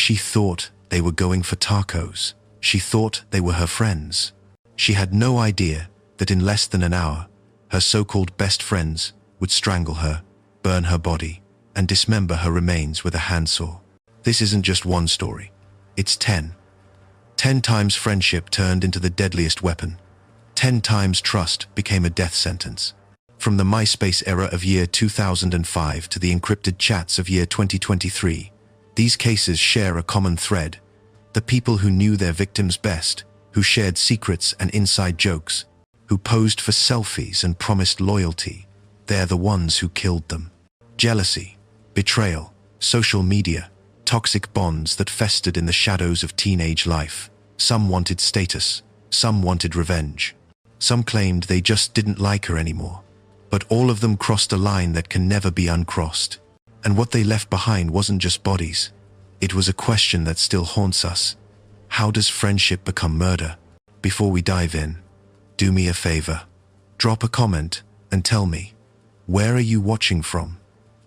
she thought they were going for tacos. She thought they were her friends. She had no idea that in less than an hour, her so-called best friends would strangle her, burn her body, and dismember her remains with a handsaw. This isn't just one story. It's 10. 10 times friendship turned into the deadliest weapon. 10 times trust became a death sentence. From the MySpace era of year 2005 to the encrypted chats of year 2023, these cases share a common thread. The people who knew their victims best, who shared secrets and inside jokes, who posed for selfies and promised loyalty, they're the ones who killed them. Jealousy, betrayal, social media, toxic bonds that festered in the shadows of teenage life. Some wanted status, some wanted revenge. Some claimed they just didn't like her anymore. But all of them crossed a line that can never be uncrossed. And what they left behind wasn't just bodies. It was a question that still haunts us. How does friendship become murder? Before we dive in, do me a favor. Drop a comment and tell me, where are you watching from?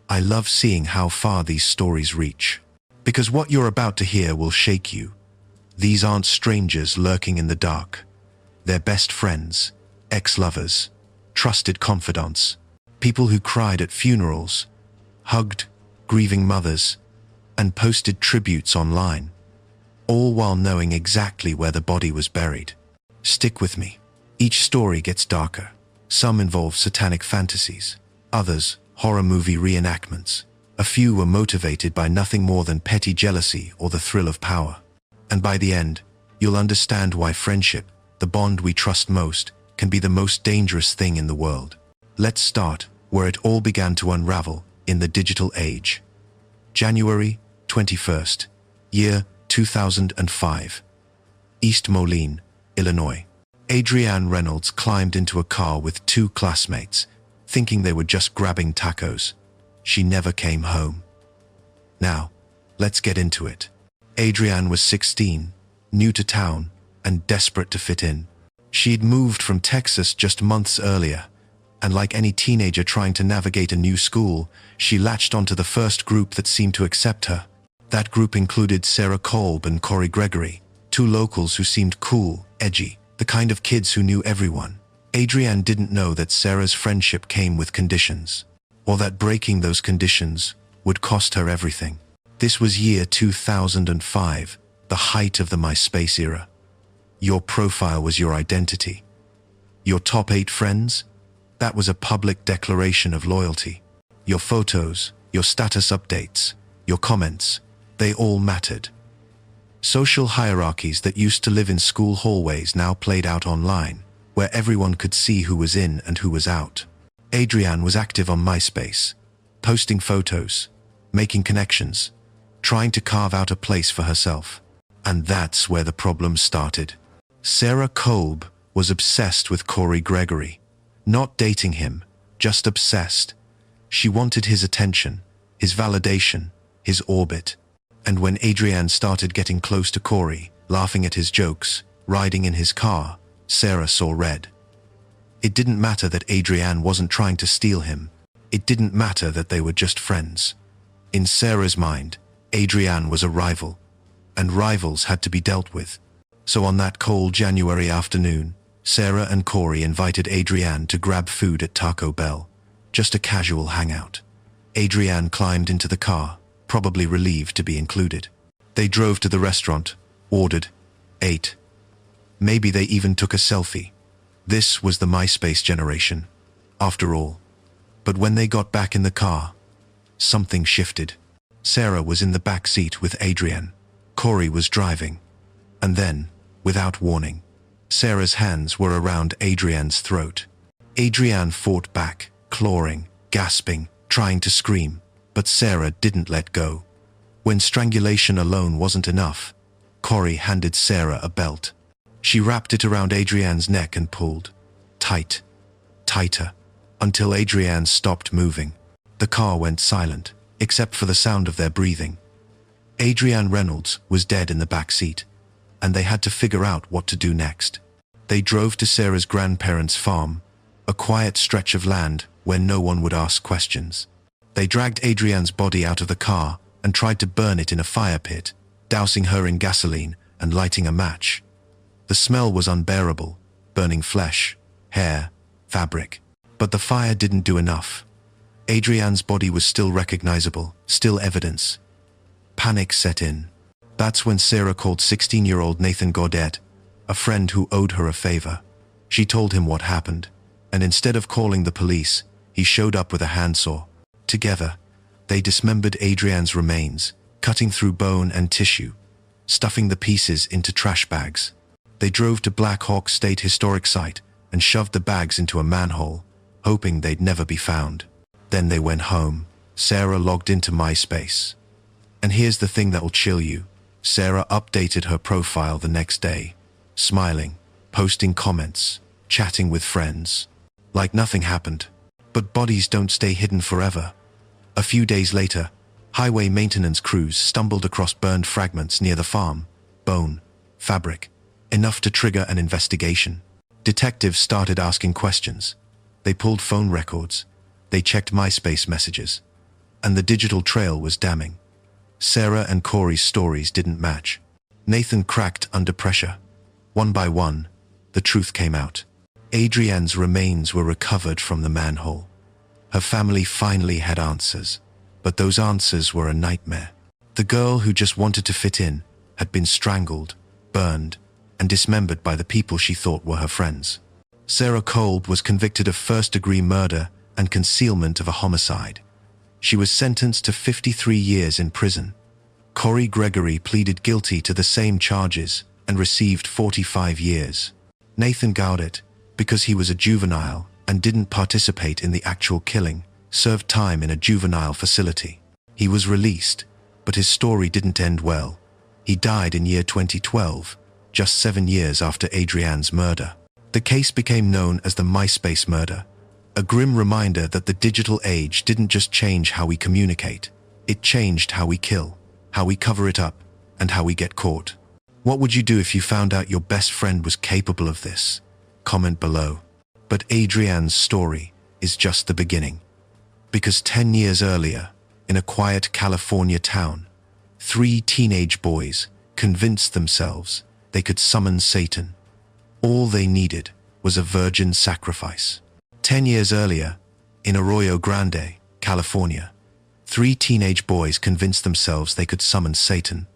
I love seeing how far these stories reach. Because what you're about to hear will shake you. These aren't strangers lurking in the dark. They're best friends, ex-lovers, trusted confidants, people who cried at funerals, hugged grieving mothers, and posted tributes online, all while knowing exactly where the body was buried. Stick with me. Each story gets darker. Some involve satanic fantasies, others horror movie reenactments. A few were motivated by nothing more than petty jealousy or the thrill of power. And by the end, you'll understand why friendship, the bond we trust most, can be the most dangerous thing in the world. Let's start where it all began to unravel, in the digital age. January 21st, year 2005. East Moline, Illinois. Adrianne Reynolds climbed into a car with 2 classmates, thinking they were just grabbing tacos. She never came home. Now, let's get into it. Adrianne was 16, new to town, and desperate to fit in. She'd moved from Texas just months earlier, and like any teenager trying to navigate a new school, she latched onto the first group that seemed to accept her. That group included Sarah Kolb and Corey Gregory, 2 locals who seemed cool, edgy, the kind of kids who knew everyone. Adrianne didn't know that Sarah's friendship came with conditions, or that breaking those conditions would cost her everything. This was year 2005, the height of the MySpace era. Your profile was your identity. Your top 8 friends? That was a public declaration of loyalty. Your photos, your status updates, your comments, they all mattered. Social hierarchies that used to live in school hallways now played out online, where everyone could see who was in and who was out. Adrianne was active on MySpace, posting photos, making connections, trying to carve out a place for herself. And that's where the problem started. Sarah Kolb was obsessed with Corey Gregory. Not dating him, just obsessed. She wanted his attention, his validation, his orbit. And when Adrianne started getting close to Corey, laughing at his jokes, riding in his car, Sarah saw red. It didn't matter that Adrianne wasn't trying to steal him. It didn't matter that they were just friends. In Sarah's mind, Adrianne was a rival, and rivals had to be dealt with. So on that cold January afternoon, Sarah and Corey invited Adrianne to grab food at Taco Bell, just a casual hangout. Adrianne climbed into the car, probably relieved to be included. They drove to the restaurant, ordered, ate. Maybe they even took a selfie. This was the MySpace generation, after all. But when they got back in the car, something shifted. Sarah was in the back seat with Adrianne. Corey was driving. And then, without warning, Sarah's hands were around Adrianne's throat. Adrianne fought back, clawing, gasping, trying to scream, but Sarah didn't let go. When strangulation alone wasn't enough, Corey handed Sarah a belt. She wrapped it around Adrianne's neck and pulled, tight, tighter, until Adrianne stopped moving. The car went silent, except for the sound of their breathing. Adrianne Reynolds was dead in the back seat, and they had to figure out what to do next. They drove to Sarah's grandparents' farm, a quiet stretch of land where no one would ask questions. They dragged Adrianne's body out of the car and tried to burn it in a fire pit, dousing her in gasoline and lighting a match. The smell was unbearable, burning flesh, hair, fabric. But the fire didn't do enough. Adrianne's body was still recognizable, still evidence. Panic set in. That's when Sarah called 16-year-old Nathan Godet, a friend who owed her a favor. She told him what happened, and instead of calling the police, he showed up with a handsaw. Together, they dismembered Adrianne's remains, cutting through bone and tissue, stuffing the pieces into trash bags. They drove to Black Hawk State Historic Site and shoved the bags into a manhole, hoping they'd never be found. Then they went home. Sarah logged into MySpace. And here's the thing that'll chill you. Sarah updated her profile the next day, smiling, posting comments, chatting with friends. Like nothing happened. But bodies don't stay hidden forever. A few days later, highway maintenance crews stumbled across burned fragments near the farm. Bone, fabric, enough to trigger an investigation. Detectives started asking questions. They pulled phone records. They checked MySpace messages. And the digital trail was damning. Sarah and Corey's stories didn't match. Nathan cracked under pressure. One by one, the truth came out. Adrianne's remains were recovered from the manhole. Her family finally had answers, but those answers were a nightmare. The girl who just wanted to fit in had been strangled, burned, and dismembered by the people she thought were her friends. Sarah Kolb was convicted of first-degree murder and concealment of a homicide. She was sentenced to 53 years in prison. Corey Gregory pleaded guilty to the same charges and received 45 years. Nathan Godet, because he was a juvenile and didn't participate in the actual killing, served time in a juvenile facility. He was released, but his story didn't end well. He died in year 2012, just 7 years after Adrianne's murder. The case became known as the MySpace murder, a grim reminder that the digital age didn't just change how we communicate, it changed how we kill, how we cover it up, and how we get caught. What would you do if you found out your best friend was capable of this? Comment below. But Adrianne's story is just the beginning. Because 10 years earlier, in a quiet California town, 3 teenage boys convinced themselves they could summon Satan. All they needed was a virgin sacrifice. 10 years earlier, in Arroyo Grande, California, 3 teenage boys convinced themselves they could summon Satan.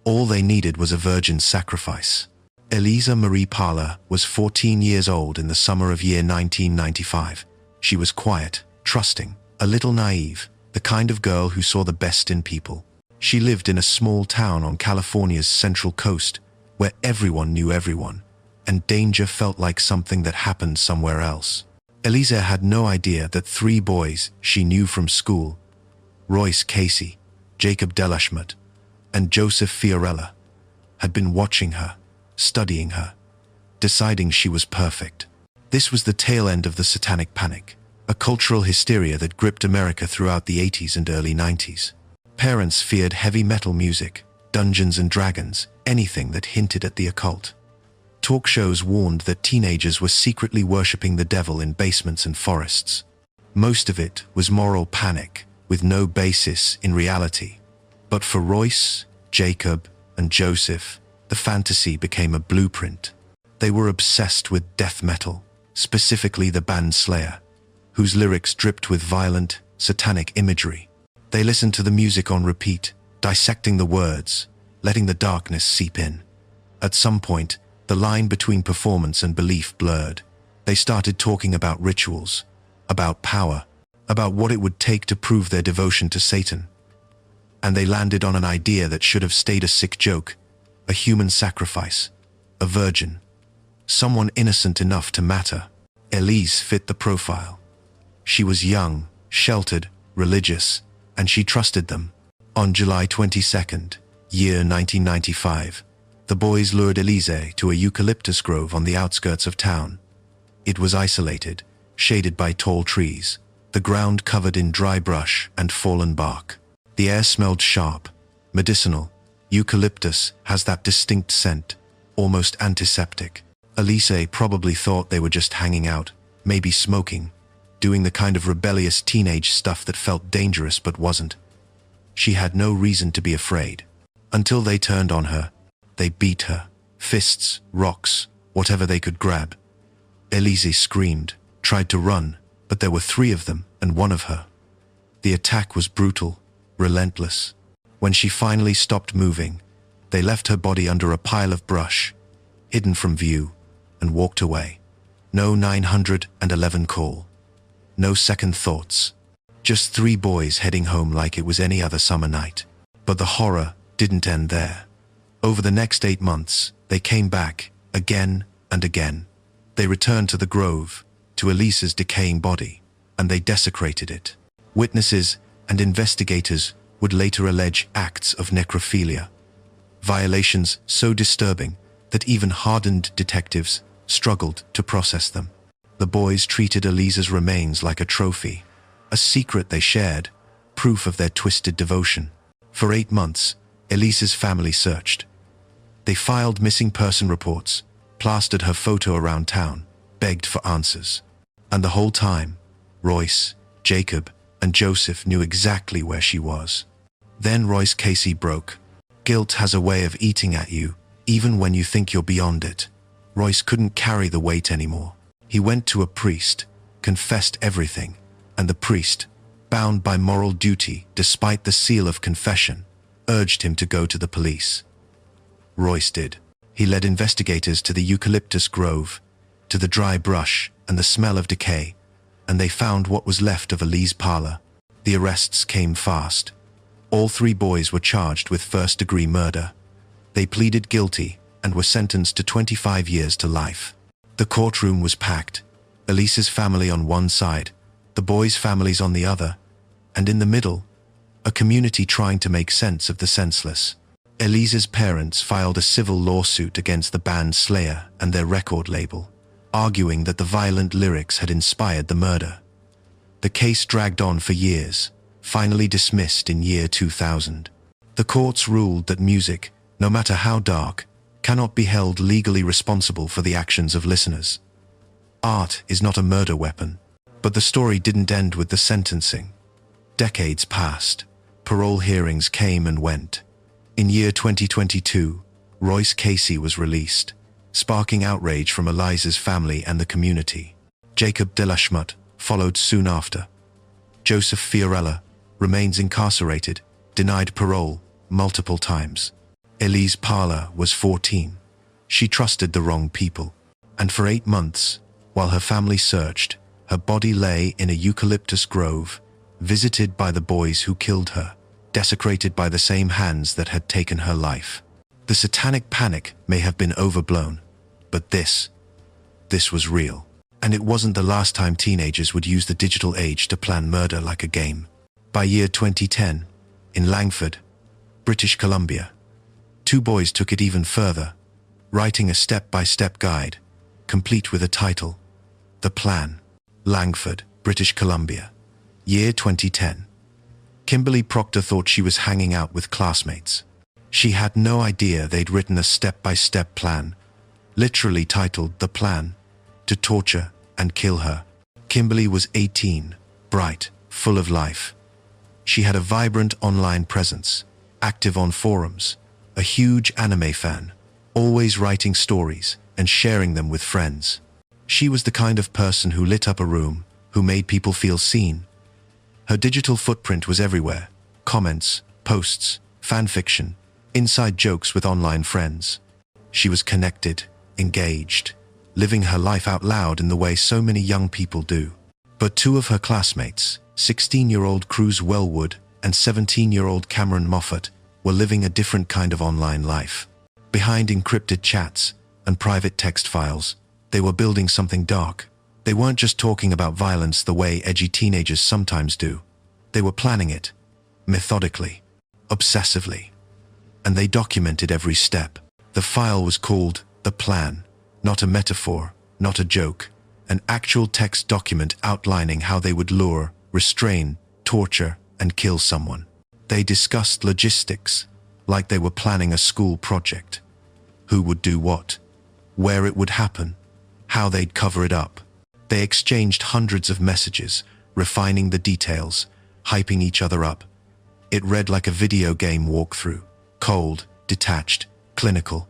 All they needed was a virgin sacrifice. Elyse Marie Pahler was 14 years old in the summer of year 1995. She was quiet, trusting, a little naive, the kind of girl who saw the best in people. She lived in a small town on California's central coast, where everyone knew everyone, and danger felt like something that happened somewhere else. Elyse had no idea that 3 boys she knew from school, Royce Casey, Jacob Delashmut, and Joseph Fiorella, had been watching her, studying her, deciding she was perfect. This was the tail end of the Satanic Panic, a cultural hysteria that gripped America throughout the 80s and early 90s. Parents feared heavy metal music, Dungeons and Dragons, anything that hinted at the occult. Talk shows warned that teenagers were secretly worshipping the devil in basements and forests. Most of it was moral panic, with no basis in reality. But for Royce, Jacob, and Joseph, the fantasy became a blueprint. They were obsessed with death metal, specifically the band Slayer, whose lyrics dripped with violent, satanic imagery. They listened to the music on repeat, dissecting the words, letting the darkness seep in. At some point, the line between performance and belief blurred. They started talking about rituals, about power, about what it would take to prove their devotion to Satan. And they landed on an idea that should have stayed a sick joke, a human sacrifice, a virgin, someone innocent enough to matter. Elyse fit the profile. She was young, sheltered, religious, and she trusted them. On July 22nd, year 1995, the boys lured Elyse to a eucalyptus grove on the outskirts of town. It was isolated, shaded by tall trees, the ground covered in dry brush and fallen bark. The air smelled sharp, medicinal. Eucalyptus has that distinct scent, almost antiseptic. Elyse probably thought they were just hanging out, maybe smoking, doing the kind of rebellious teenage stuff that felt dangerous but wasn't. She had no reason to be afraid. until they turned on her. They beat her. Fists, rocks, whatever they could grab. Elyse screamed, tried to run, but there were 3 of them and 1 of her. The attack was brutal, relentless. When she finally stopped moving, they left her body under a pile of brush, hidden from view, and walked away. No 911 call. No second thoughts. Just 3 boys heading home like it was any other summer night. But the horror didn't end there. Over the next 8 months, they came back, again and again. They returned to the grove, to Elyse's decaying body, and they desecrated it. Witnesses and investigators would later allege acts of necrophilia. Violations so disturbing that even hardened detectives struggled to process them. The boys treated Elyse's remains like a trophy, a secret they shared, proof of their twisted devotion. For 8 months, Elyse's family searched. They filed missing person reports, plastered her photo around town, begged for answers. And the whole time, Royce, Jacob, and Joseph knew exactly where she was. Then Roy's case broke. Guilt has a way of eating at you, even when you think you're beyond it. Royce couldn't carry the weight anymore. He went to a priest, confessed everything, and the priest, bound by moral duty despite the seal of confession, urged him to go to the police. Royce did. He led investigators to the eucalyptus grove, to the dry brush and the smell of decay, and they found what was left of Elyse Pahler. The arrests came fast. All 3 boys were charged with first-degree murder. They pleaded guilty and were sentenced to 25 years to life. The courtroom was packed. Elyse's family on one side, the boys' families on the other, and in the middle, a community trying to make sense of the senseless. Elyse's parents filed a civil lawsuit against the band Slayer and their record label, arguing that the violent lyrics had inspired the murder. The case dragged on for years, finally dismissed in year 2000. The courts ruled that music, no matter how dark, cannot be held legally responsible for the actions of listeners. Art is not a murder weapon. But the story didn't end with the sentencing. Decades passed. Parole hearings came and went. In year 2022, Royce Casey was released, sparking outrage from Eliza's family and the community. Jacob Delashmut followed soon after. Joseph Fiorella remains incarcerated, denied parole multiple times. Elyse Pahler was 14. She trusted the wrong people. And for 8 months, while her family searched, her body lay in a eucalyptus grove, visited by the boys who killed her, desecrated by the same hands that had taken her life. The satanic panic may have been overblown, but this was real. And it wasn't the last time teenagers would use the digital age to plan murder like a game. By year 2010, in Langford, British Columbia, 2 boys took it even further, writing a step-by-step guide, complete with a title, The Plan. Langford, British Columbia, year 2010. Kimberly Proctor thought she was hanging out with classmates. She had no idea they'd written a step-by-step plan, literally titled The Plan, to torture and kill her. Kimberly was 18, bright, full of life. She had a vibrant online presence, active on forums, a huge anime fan, always writing stories and sharing them with friends. She was the kind of person who lit up a room, who made people feel seen. Her digital footprint was everywhere: comments, posts, fanfiction, inside jokes with online friends. She was connected, engaged, living her life out loud in the way so many young people do. But 2 of her classmates, 16-year-old Cruz Wellwood and 17-year-old Cameron Moffat, were living a different kind of online life. Behind encrypted chats and private text files, they were building something dark. They weren't just talking about violence the way edgy teenagers sometimes do. They were planning it, methodically, obsessively. And they documented every step. The file was called The Plan, not a metaphor, not a joke, an actual text document outlining how they would lure, restrain, torture, and kill someone. They discussed logistics, like they were planning a school project. Who would do what, where it would happen, how they'd cover it up. They exchanged hundreds of messages, refining the details, hyping each other up. It read like a video game walkthrough. Cold, detached, clinical.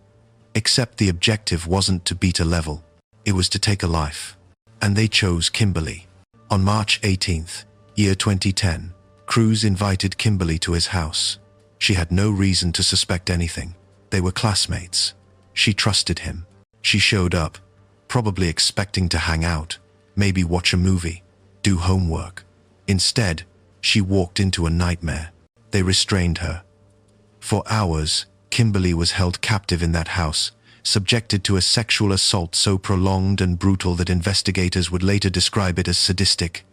Except the objective wasn't to beat a level. It was to take a life. And they chose Kimberly. On March 18th, year 2010, Cruz invited Kimberly to his house. She had no reason to suspect anything. They were classmates. She trusted him. She showed up, probably expecting to hang out, maybe watch a movie, do homework. Instead, she walked into a nightmare. They restrained her. For hours, Kimberly was held captive in that house, subjected to a sexual assault so prolonged and brutal that investigators would later describe it as sadistic.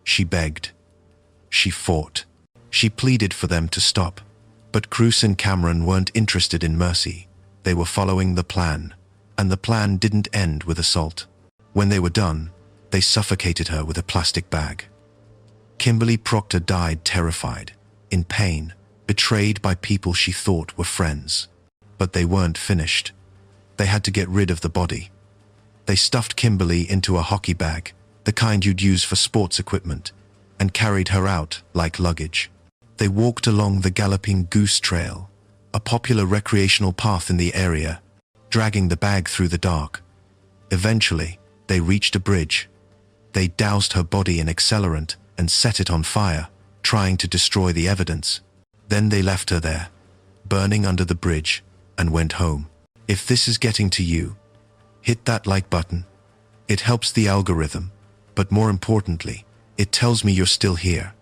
She begged. She fought. She pleaded for them to stop. But Cruz and Cameron weren't interested in mercy. They were following the plan. And the plan didn't end with assault. When they were done, they suffocated her with a plastic bag. Kimberly Proctor died terrified, in pain, betrayed by people she thought were friends. But they weren't finished. They had to get rid of the body. They stuffed Kimberly into a hockey bag, the kind you'd use for sports equipment, and carried her out like luggage. They walked along the Galloping Goose Trail, a popular recreational path in the area, dragging the bag through the dark. Eventually, they reached a bridge. They doused her body in accelerant and set it on fire, trying to destroy the evidence. Then they left her there, burning under the bridge, and went home. If this is getting to you, hit that like button. It helps the algorithm, but more importantly, it tells me you're still here.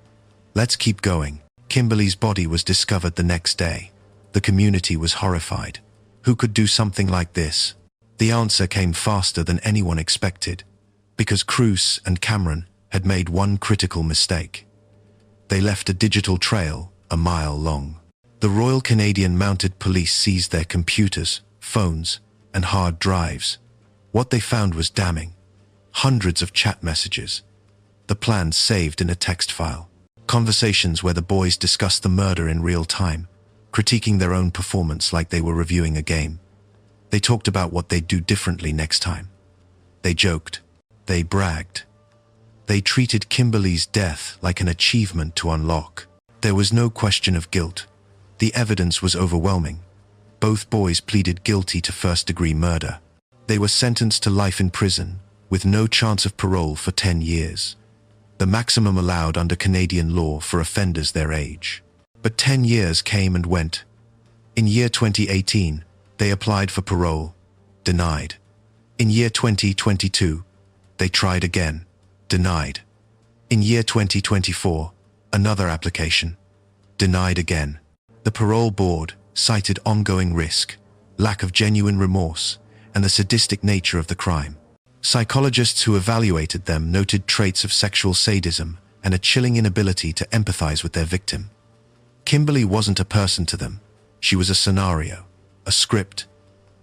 Let's keep going. Kimberly's body was discovered the next day. The community was horrified. Who could do something like this? The answer came faster than anyone expected, because Cruz and Cameron had made one critical mistake. They left a digital trail a mile long. The Royal Canadian Mounted Police seized their computers, phones, and hard drives. What they found was damning. Hundreds of chat messages. The plans saved in a text file. Conversations where the boys discussed the murder in real time, critiquing their own performance like they were reviewing a game. They talked about what they'd do differently next time. They joked. They bragged. They treated Kimberly's death like an achievement to unlock. There was no question of guilt. The evidence was overwhelming. Both boys pleaded guilty to first-degree murder. They were sentenced to life in prison, with no chance of parole for 10 years. The maximum allowed under Canadian law for offenders their age. But 10 years came and went. In year 2018, they applied for parole, denied. In year 2022, they tried again, denied. In year 2024, another application, denied again. The parole board cited ongoing risk, lack of genuine remorse, and the sadistic nature of the crime. Psychologists who evaluated them noted traits of sexual sadism and a chilling inability to empathize with their victim. Kimberly wasn't a person to them. She was a scenario, a script,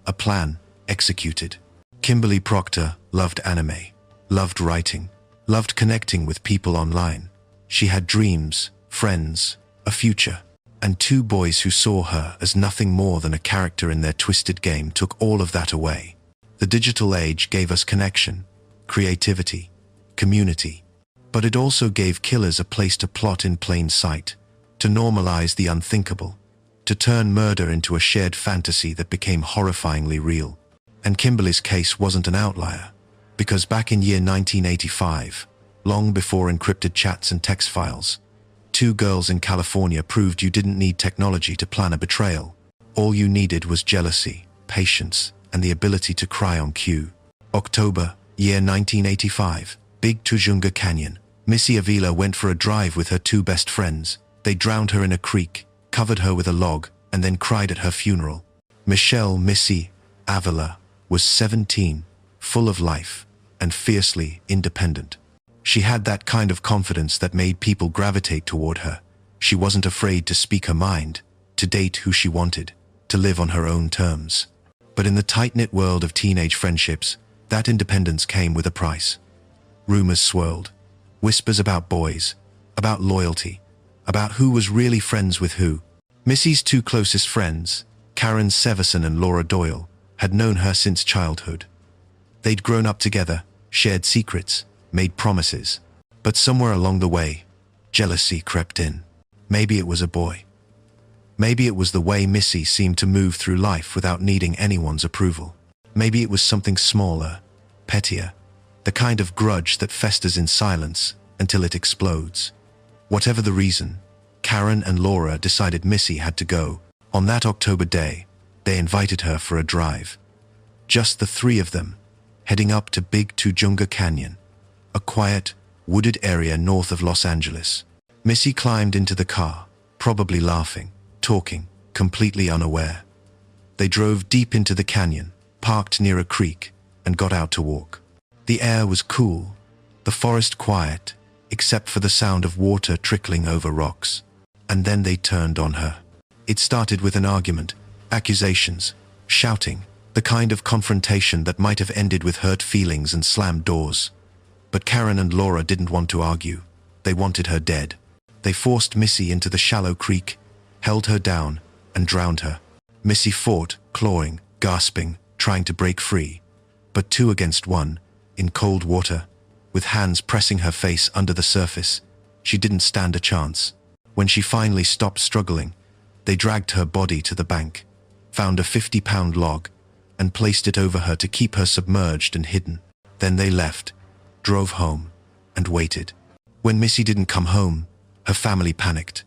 a plan executed. Kimberly Proctor loved anime, loved writing, loved connecting with people online. She had dreams, friends, a future. And two boys who saw her as nothing more than a character in their twisted game took all of that away. The digital age gave us connection, creativity, community. But it also gave killers a place to plot in plain sight, to normalize the unthinkable, to turn murder into a shared fantasy that became horrifyingly real. And Kimberly's case wasn't an outlier, because back in year 1985, long before encrypted chats and text files, two girls in California proved you didn't need technology to plan a betrayal. All you needed was jealousy, patience, and the ability to cry on cue. October, year 1985, Big Tujunga Canyon. Missy Avila went for a drive with her two best friends. They drowned her in a creek, covered her with a log, and then cried at her funeral. Missy Avila was 17, full of life, and fiercely independent. She had that kind of confidence that made people gravitate toward her. She wasn't afraid to speak her mind, to date who she wanted, to live on her own terms. But in the tight-knit world of teenage friendships, that independence came with a price. Rumors swirled. Whispers about boys, about loyalty, about who was really friends with who. Missy's two closest friends, Karen Severson and Laura Doyle, had known her since childhood. They'd grown up together, shared secrets, made promises. But somewhere along the way, jealousy crept in. Maybe it was a boy. Maybe it was the way Missy seemed to move through life without needing anyone's approval. Maybe it was something smaller, pettier, the kind of grudge that festers in silence until it explodes. Whatever the reason, Karen and Laura decided Missy had to go. On that October day, they invited her for a drive. Just the three of them, heading up to Big Tujunga Canyon, a quiet, wooded area north of Los Angeles. Missy climbed into the car, probably laughing, talking, completely unaware. They drove deep into the canyon, parked near a creek, and got out to walk. The air was cool, the forest quiet, except for the sound of water trickling over rocks. And then they turned on her. It started with an argument, accusations, shouting, the kind of confrontation that might have ended with hurt feelings and slammed doors. But Karen and Laura didn't want to argue. They wanted her dead. They forced Missy into the shallow creek, held her down, and drowned her. Missy fought, clawing, gasping, trying to break free. But 2 against 1, in cold water, with hands pressing her face under the surface, she didn't stand a chance. When she finally stopped struggling, they dragged her body to the bank, found a 50-pound log, and placed it over her to keep her submerged and hidden. Then they left, drove home, and waited. When Missy didn't come home, her family panicked.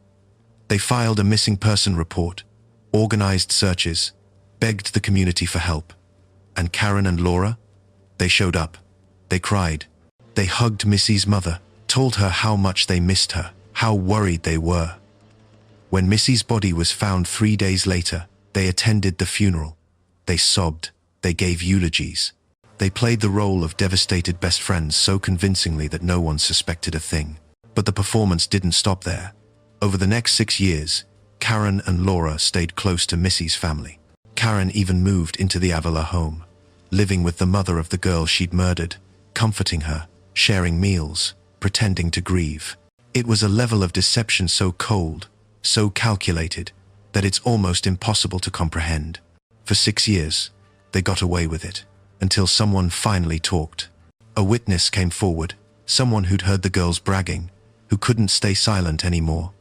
They filed a missing person report, organized searches, begged the community for help. And Karen and Laura? They showed up. They cried. They hugged Missy's mother, told her how much they missed her, how worried they were. When Missy's body was found 3 days later, they attended the funeral. They sobbed. They gave eulogies. They played the role of devastated best friends so convincingly that no one suspected a thing. But the performance didn't stop there. Over the next 6 years, Karen and Laura stayed close to Missy's family. Karen even moved into the Avila home, living with the mother of the girl she'd murdered, comforting her, sharing meals, pretending to grieve. It was a level of deception so cold, so calculated, that it's almost impossible to comprehend. For 6 years, they got away with it, until someone finally talked. A witness came forward, someone who'd heard the girls bragging, who couldn't stay silent anymore.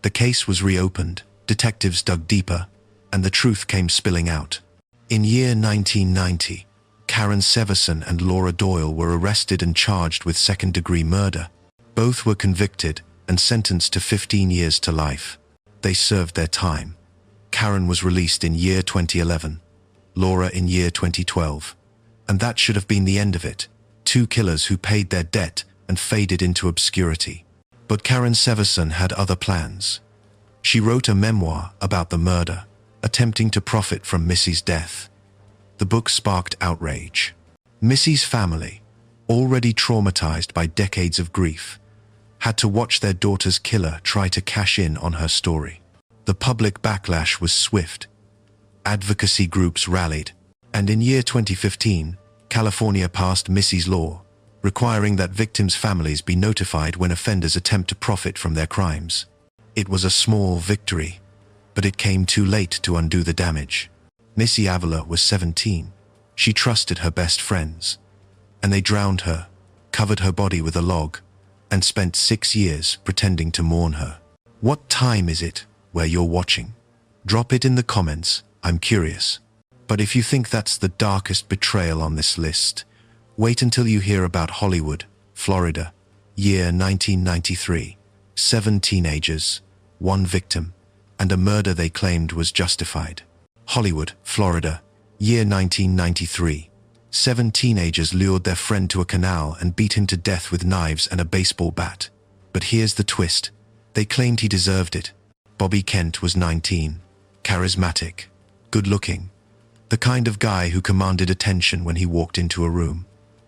The case was reopened, detectives dug deeper, and the truth came spilling out. In year 1990, Karen Severson and Laura Doyle were arrested and charged with second-degree murder. Both were convicted and sentenced to 15 years to life. They served their time. Karen was released in year 2011, Laura in year 2012. And that should have been the end of it. 2 killers who paid their debt and faded into obscurity. But Karen Severson had other plans. She wrote a memoir about the murder, attempting to profit from Missy's death. The book sparked outrage. Missy's family, already traumatized by decades of grief, had to watch their daughter's killer try to cash in on her story. The public backlash was swift. Advocacy groups rallied, and in year 2015, California passed Missy's law, requiring that victims' families be notified when offenders attempt to profit from their crimes. It was a small victory, but it came too late to undo the damage. Missy Avila was 17. She trusted her best friends, and they drowned her, covered her body with a log, and spent 6 years pretending to mourn her. What time is it where you're watching? Drop it in the comments, I'm curious. But if you think that's the darkest betrayal on this list, wait until you hear about Hollywood, Florida, year 1993. 7 teenagers, 1 victim, and a murder they claimed was justified. Hollywood, Florida, year 1993. 7 teenagers lured their friend to a canal and beat him to death with knives and a baseball bat. But here's the twist. They claimed he deserved it. Bobby Kent was 19, charismatic, good-looking, the kind of guy who commanded attention when he walked into a room.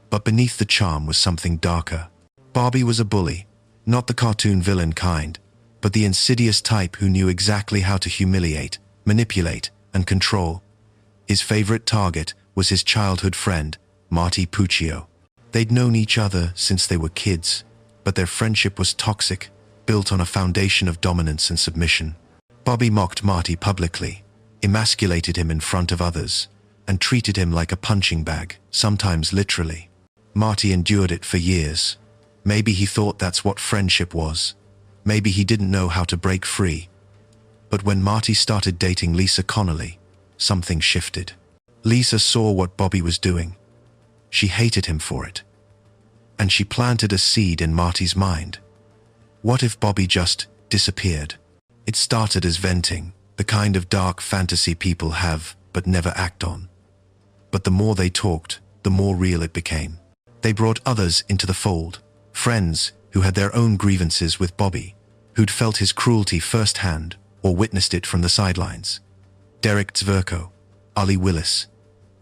But beneath the charm was something darker. Bobby was a bully, not the cartoon villain kind, but the insidious type who knew exactly how to humiliate, manipulate, and control. His favorite target was his childhood friend, Marty Puccio. They'd known each other since they were kids, but their friendship was toxic, built on a foundation of dominance and submission. Bobby mocked Marty publicly, emasculated him in front of others, and treated him like a punching bag, sometimes literally. Marty endured it for years. Maybe he thought that's what friendship was. Maybe he didn't know how to break free. But when Marty started dating Lisa Connolly, something shifted. Lisa saw what Bobby was doing. She hated him for it. And she planted a seed in Marty's mind. What if Bobby just disappeared? It started as venting, the kind of dark fantasy people have but never act on. But the more they talked, the more real it became. They brought others into the fold, friends who had their own grievances with Bobby, who'd felt his cruelty firsthand or witnessed it from the sidelines. Derek Zverko, Ali Willis,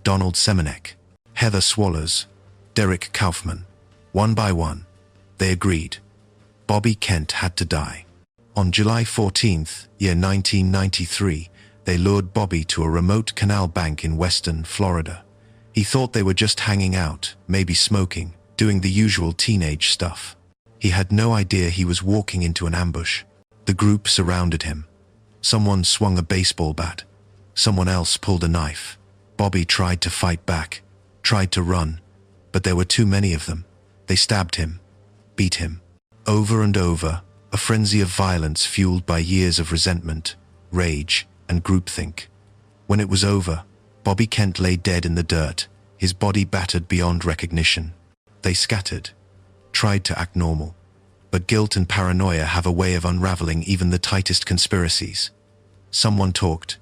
Donald Semenek, Heather Swallows, Derek Kaufman. One by one, they agreed. Bobby Kent had to die. On July 14th, year 1993, they lured Bobby to a remote canal bank in western Florida. He thought they were just hanging out, maybe smoking, doing the usual teenage stuff. He had no idea he was walking into an ambush. The group surrounded him. Someone swung a baseball bat. Someone else pulled a knife. Bobby tried to fight back, tried to run, but there were too many of them. They stabbed him, beat him. Over and over, a frenzy of violence fueled by years of resentment, rage, and groupthink. When it was over, Bobby Kent lay dead in the dirt, his body battered beyond recognition. They scattered, tried to act normal. But guilt and paranoia have a way of unraveling even the tightest conspiracies. Someone talked.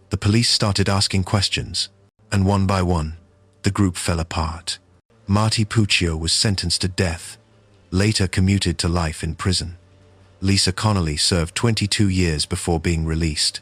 The police started asking questions, and one by one, the group fell apart. Marty Puccio was sentenced to death, later commuted to life in prison. Lisa Connolly served 22 years before being released.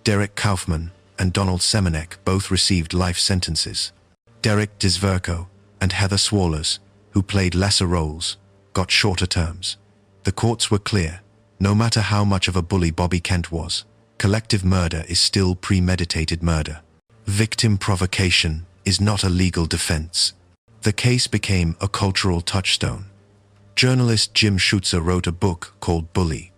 Derek Kaufman and Donald Semenek both received life sentences. Derek Zverko and Heather Swallows, who played lesser roles, got shorter terms. The courts were clear. No matter how much of a bully Bobby Kent was, collective murder is still premeditated murder. Victim provocation is not a legal defense. The case became a cultural touchstone. Journalist Jim Schutzer wrote a book called Bully,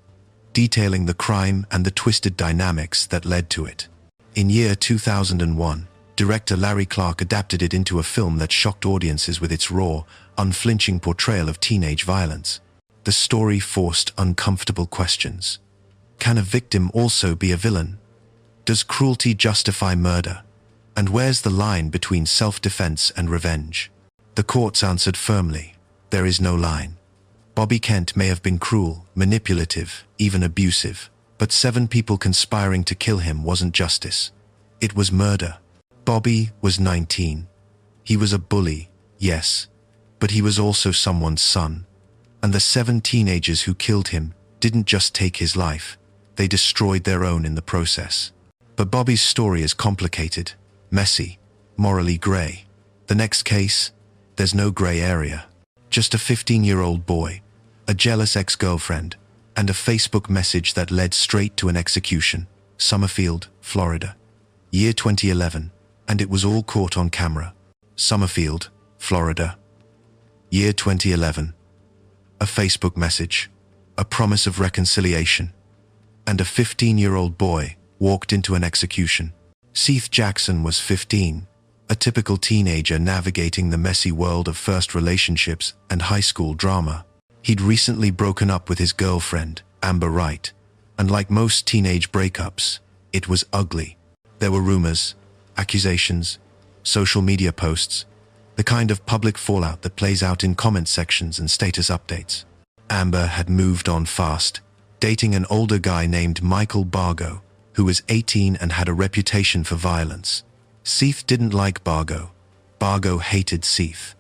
detailing the crime and the twisted dynamics that led to it. In year 2001, director Larry Clark adapted it into a film that shocked audiences with its raw, unflinching portrayal of teenage violence. The story forced uncomfortable questions. Can a victim also be a villain? Does cruelty justify murder? And where's the line between self-defense and revenge? The courts answered firmly, there is no line. Bobby Kent may have been cruel, manipulative, even abusive, but 7 people conspiring to kill him wasn't justice. It was murder. Bobby was 19. He was a bully, yes, but he was also someone's son. And the 7 teenagers who killed him didn't just take his life, they destroyed their own in the process. But Bobby's story is complicated, messy, morally gray. The next case, there's no gray area. Just a 15-year-old boy, a jealous ex-girlfriend, and a Facebook message that led straight to an execution. Summerfield, Florida. Year 2011, and it was all caught on camera. Summerfield, Florida. Year 2011. A Facebook message, a promise of reconciliation, and a 15-year-old boy walked into an execution. Seath Jackson was 15, a typical teenager navigating the messy world of first relationships and high school drama. He'd recently broken up with his girlfriend, Amber Wright, and like most teenage breakups, it was ugly. There were rumors, accusations, social media posts, the kind of public fallout that plays out in comment sections and status updates. Amber had moved on fast, dating an older guy named Michael Bargo, who was 18 and had a reputation for violence. Seath didn't like Bargo. Bargo hated Seath.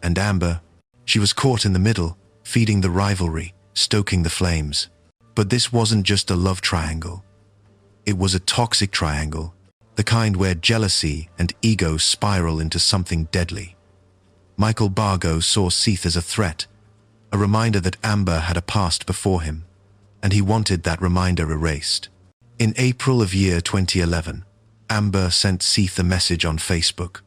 And Amber, she was caught in the middle, feeding the rivalry, stoking the flames. But this wasn't just a love triangle. It was a toxic triangle, the kind where jealousy and ego spiral into something deadly. Michael Bargo saw Seath as a threat, a reminder that Amber had a past before him, and he wanted that reminder erased. In April of year 2011, Amber sent Seath a message on Facebook.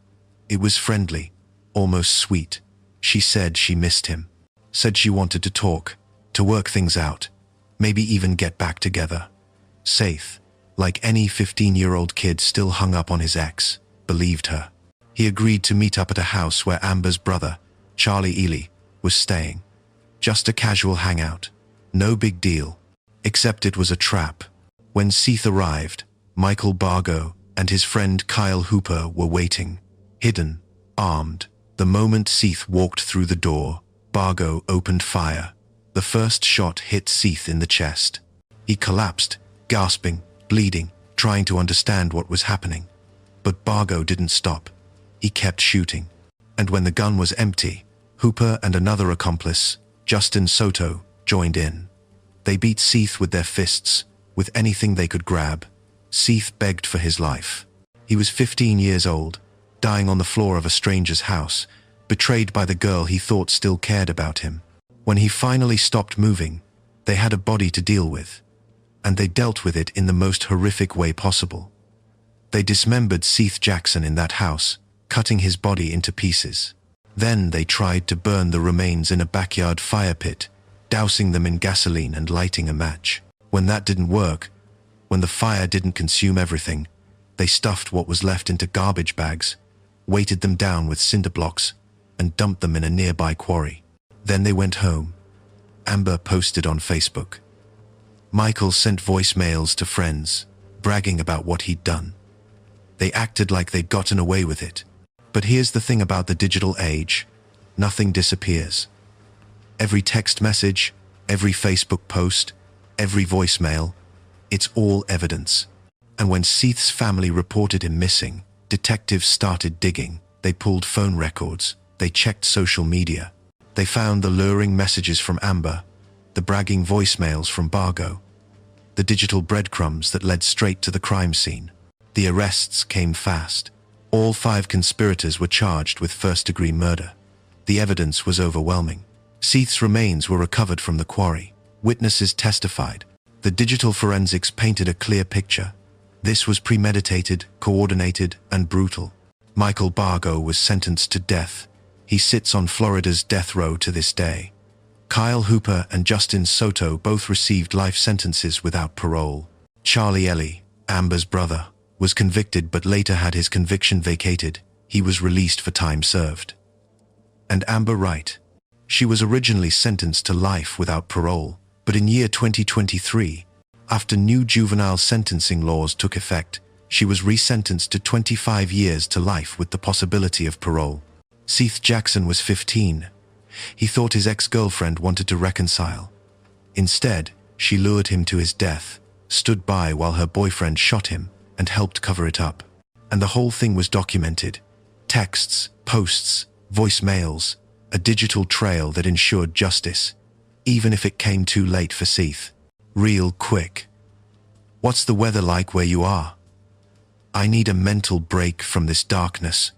It was friendly, almost sweet. She said she missed him, said she wanted to talk, to work things out, maybe even get back together. Seath, like any 15-year-old kid still hung up on his ex, believed her. He agreed to meet up at a house where Amber's brother, Charlie Ely, was staying. Just a casual hangout. No big deal. Except it was a trap. When Seath arrived, Michael Bargo and his friend Kyle Hooper were waiting, hidden, armed. The moment Seath walked through the door, Bargo opened fire. The first shot hit Seath in the chest. He collapsed, gasping, bleeding, trying to understand what was happening. But Bargo didn't stop. He kept shooting. And when the gun was empty, Hooper and another accomplice, Justin Soto, joined in. They beat Seath with their fists, with anything they could grab. Seath begged for his life. He was 15 years old, dying on the floor of a stranger's house, betrayed by the girl he thought still cared about him. When he finally stopped moving, they had a body to deal with, and they dealt with it in the most horrific way possible. They dismembered Seath Jackson in that house, cutting his body into pieces. Then they tried to burn the remains in a backyard fire pit, dousing them in gasoline and lighting a match. When that didn't work, when the fire didn't consume everything, they stuffed what was left into garbage bags, weighted them down with cinder blocks, and dumped them in a nearby quarry. Then they went home. Amber posted on Facebook. Michael sent voicemails to friends, bragging about what he'd done. They acted like they'd gotten away with it. But here's the thing about the digital age: nothing disappears. Every text message, every Facebook post, every voicemail, it's all evidence. And when Seath's family reported him missing, detectives started digging. They pulled phone records, they checked social media. They found the luring messages from Amber, the bragging voicemails from Bargo, the digital breadcrumbs that led straight to the crime scene. The arrests came fast. All 5 conspirators were charged with first-degree murder. The evidence was overwhelming. Seath's remains were recovered from the quarry. Witnesses testified. The digital forensics painted a clear picture. This was premeditated, coordinated, and brutal. Michael Bargo was sentenced to death. He sits on Florida's death row to this day. Kyle Hooper and Justin Soto both received life sentences without parole. Charlie Ellie, Amber's brother, was convicted but later had his conviction vacated. He was released for time served. And Amber Wright. She was originally sentenced to life without parole, but in year 2023, after new juvenile sentencing laws took effect, she was resentenced to 25 years to life with the possibility of parole. Seath Jackson was 15. He thought his ex-girlfriend wanted to reconcile. Instead, she lured him to his death, stood by while her boyfriend shot him, and helped cover it up. And the whole thing was documented. Texts, posts, voicemails, a digital trail that ensured justice, even if it came too late for Seath. Real quick. What's the weather like where you are? I need a mental break from this darkness.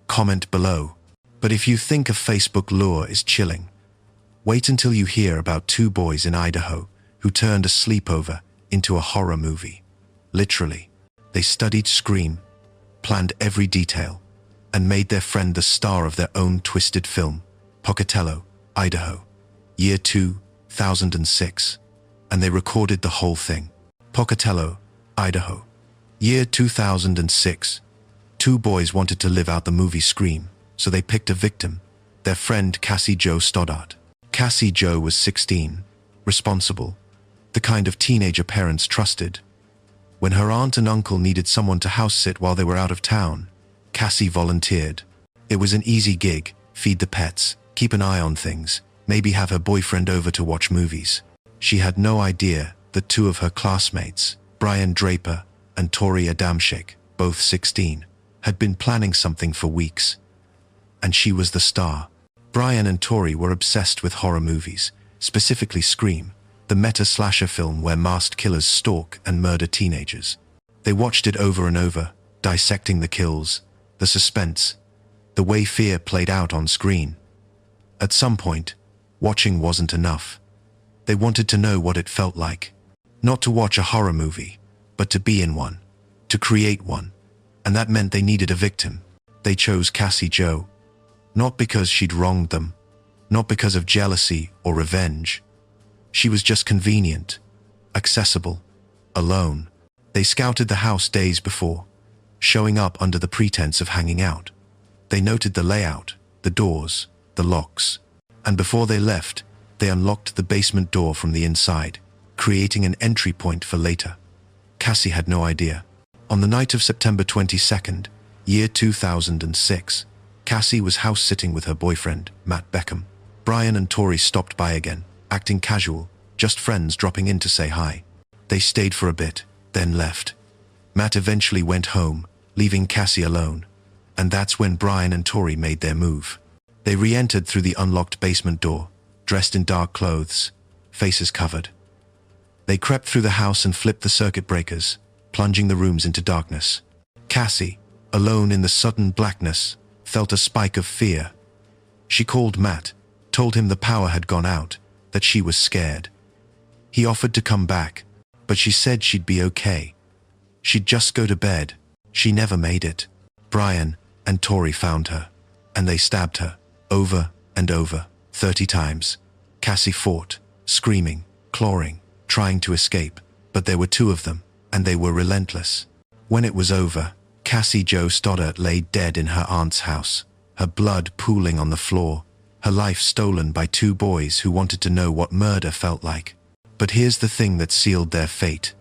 Comment below. But if you think a Facebook lure is chilling, wait until you hear about 2 boys in Idaho who turned a sleepover into a horror movie. Literally. They studied Scream, planned every detail, and made their friend the star of their own twisted film. Pocatello, Idaho. Year 2006. And they recorded the whole thing. Pocatello, Idaho. Year 2006. 2 boys wanted to live out the movie Scream, so they picked a victim, their friend Cassie Jo Stoddart. Cassie Jo was 16, responsible, the kind of teenager parents trusted. When her aunt and uncle needed someone to house-sit while they were out of town, Cassie volunteered. It was an easy gig: feed the pets, keep an eye on things, maybe have her boyfriend over to watch movies. She had no idea that 2 of her classmates, Brian Draper and Tori Adamczyk, both 16, had been planning something for weeks. And she was the star. Brian and Tori were obsessed with horror movies, specifically Scream, the meta-slasher film where masked killers stalk and murder teenagers. They watched it over and over, dissecting the kills, the suspense, the way fear played out on screen. At some point, watching wasn't enough. They wanted to know what it felt like. Not to watch a horror movie, but to be in one, to create one. And that meant they needed a victim. They chose Cassie Jo. Not because she'd wronged them, not because of jealousy or revenge. She was just convenient, accessible, alone. They scouted the house days before, showing up under the pretense of hanging out. They noted the layout, the doors, the locks. And before they left, they unlocked the basement door from the inside, creating an entry point for later. Cassie had no idea. On the night of September 22nd, year 2006, Cassie was house-sitting with her boyfriend, Matt Beckham. Brian and Tori stopped by again, acting casual, just friends dropping in to say hi. They stayed for a bit, then left. Matt eventually went home, leaving Cassie alone. And that's when Brian and Tori made their move. They re-entered through the unlocked basement door, dressed in dark clothes, faces covered. They crept through the house and flipped the circuit breakers, plunging the rooms into darkness. Cassie, alone in the sudden blackness, felt a spike of fear. She called Matt, told him the power had gone out, that she was scared. He offered to come back, but she said she'd be okay. She'd just go to bed. She never made it. Brian and Tori found her, and they stabbed her, over and over, 30 times. Cassie fought, screaming, clawing, trying to escape, but there were two of them, and they were relentless. When it was over, Cassie Jo Stoddart lay dead in her aunt's house, her blood pooling on the floor, her life stolen by two boys who wanted to know what murder felt like. But here's the thing that sealed their fate.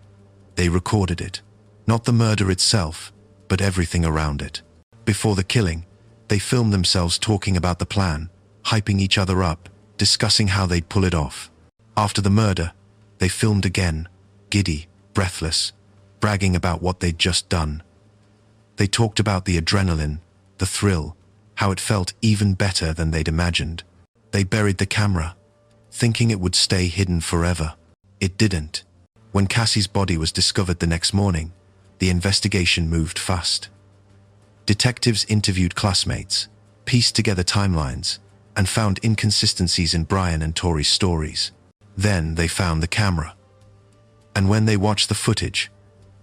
They recorded it. Not the murder itself, but everything around it. Before the killing, they filmed themselves talking about the plan, hyping each other up, discussing how they'd pull it off. After the murder, they filmed again, giddy, breathless, bragging about what they'd just done. They talked about the adrenaline, the thrill, how it felt even better than they'd imagined. They buried the camera, thinking it would stay hidden forever. It didn't. When Cassie's body was discovered the next morning, the investigation moved fast. Detectives interviewed classmates, pieced together timelines, and found inconsistencies in Brian and Tori's stories. Then they found the camera. And when they watched the footage,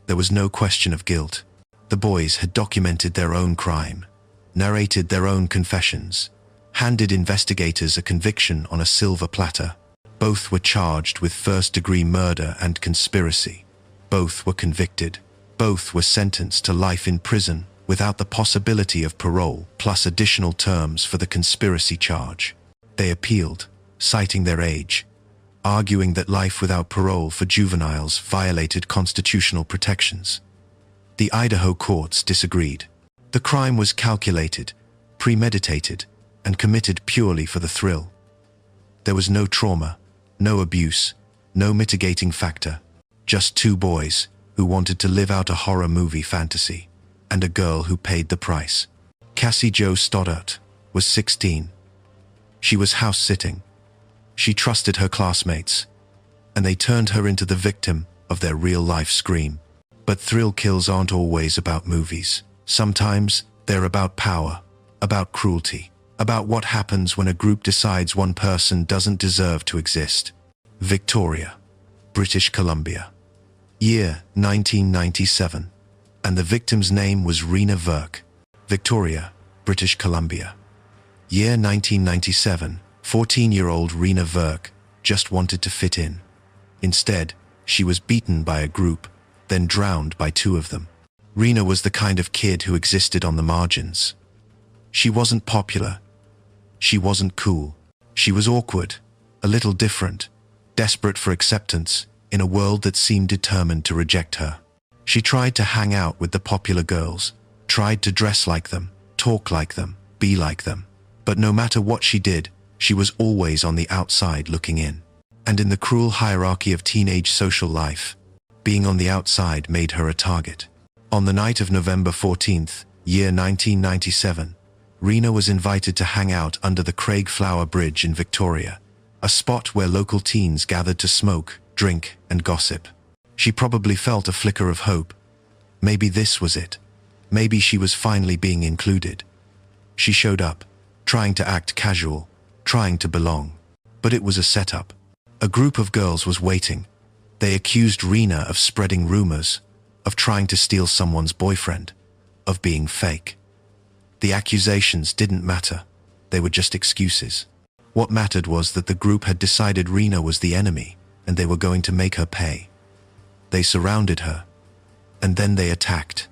there was no question of guilt. The boys had documented their own crime, narrated their own confessions, handed investigators a conviction on a silver platter. Both were charged with first-degree murder and conspiracy. Both were convicted. Both were sentenced to life in prison without the possibility of parole, plus additional terms for the conspiracy charge. They appealed, citing their age, arguing that life without parole for juveniles violated constitutional protections. The Idaho courts disagreed. The crime was calculated, premeditated, and committed purely for the thrill. There was no trauma, no abuse, no mitigating factor. Just two boys who wanted to live out a horror movie fantasy, and a girl who paid the price. Cassie Jo Stoddart was 16. She was house-sitting. She trusted her classmates, and they turned her into the victim of their real-life scream. But thrill kills aren't always about movies. Sometimes they're about power, about cruelty, about what happens when a group decides one person doesn't deserve to exist. Victoria, British Columbia. Year 1997. And the victim's name was Rena Verk. Victoria, British Columbia. Year 1997. 14-year-old Rena Verk just wanted to fit in. Instead, she was beaten by a group, then drowned by two of them. Rena was the kind of kid who existed on the margins. She wasn't popular. She wasn't cool. She was awkward, a little different, desperate for acceptance in a world that seemed determined to reject her. She tried to hang out with the popular girls, tried to dress like them, talk like them, be like them. But no matter what she did, she was always on the outside looking in. And in the cruel hierarchy of teenage social life, being on the outside made her a target. On the night of November 14th, year 1997, Rena was invited to hang out under the Craig Flower Bridge in Victoria, a spot where local teens gathered to smoke, drink, and gossip. She probably felt a flicker of hope. Maybe this was it. Maybe she was finally being included. She showed up, trying to act casual, trying to belong. But it was a setup. A group of girls was waiting. They accused Rena of spreading rumors, of trying to steal someone's boyfriend, of being fake. The accusations didn't matter. They were just excuses. What mattered was that the group had decided Rena was the enemy, and they were going to make her pay. They surrounded her, and then they attacked.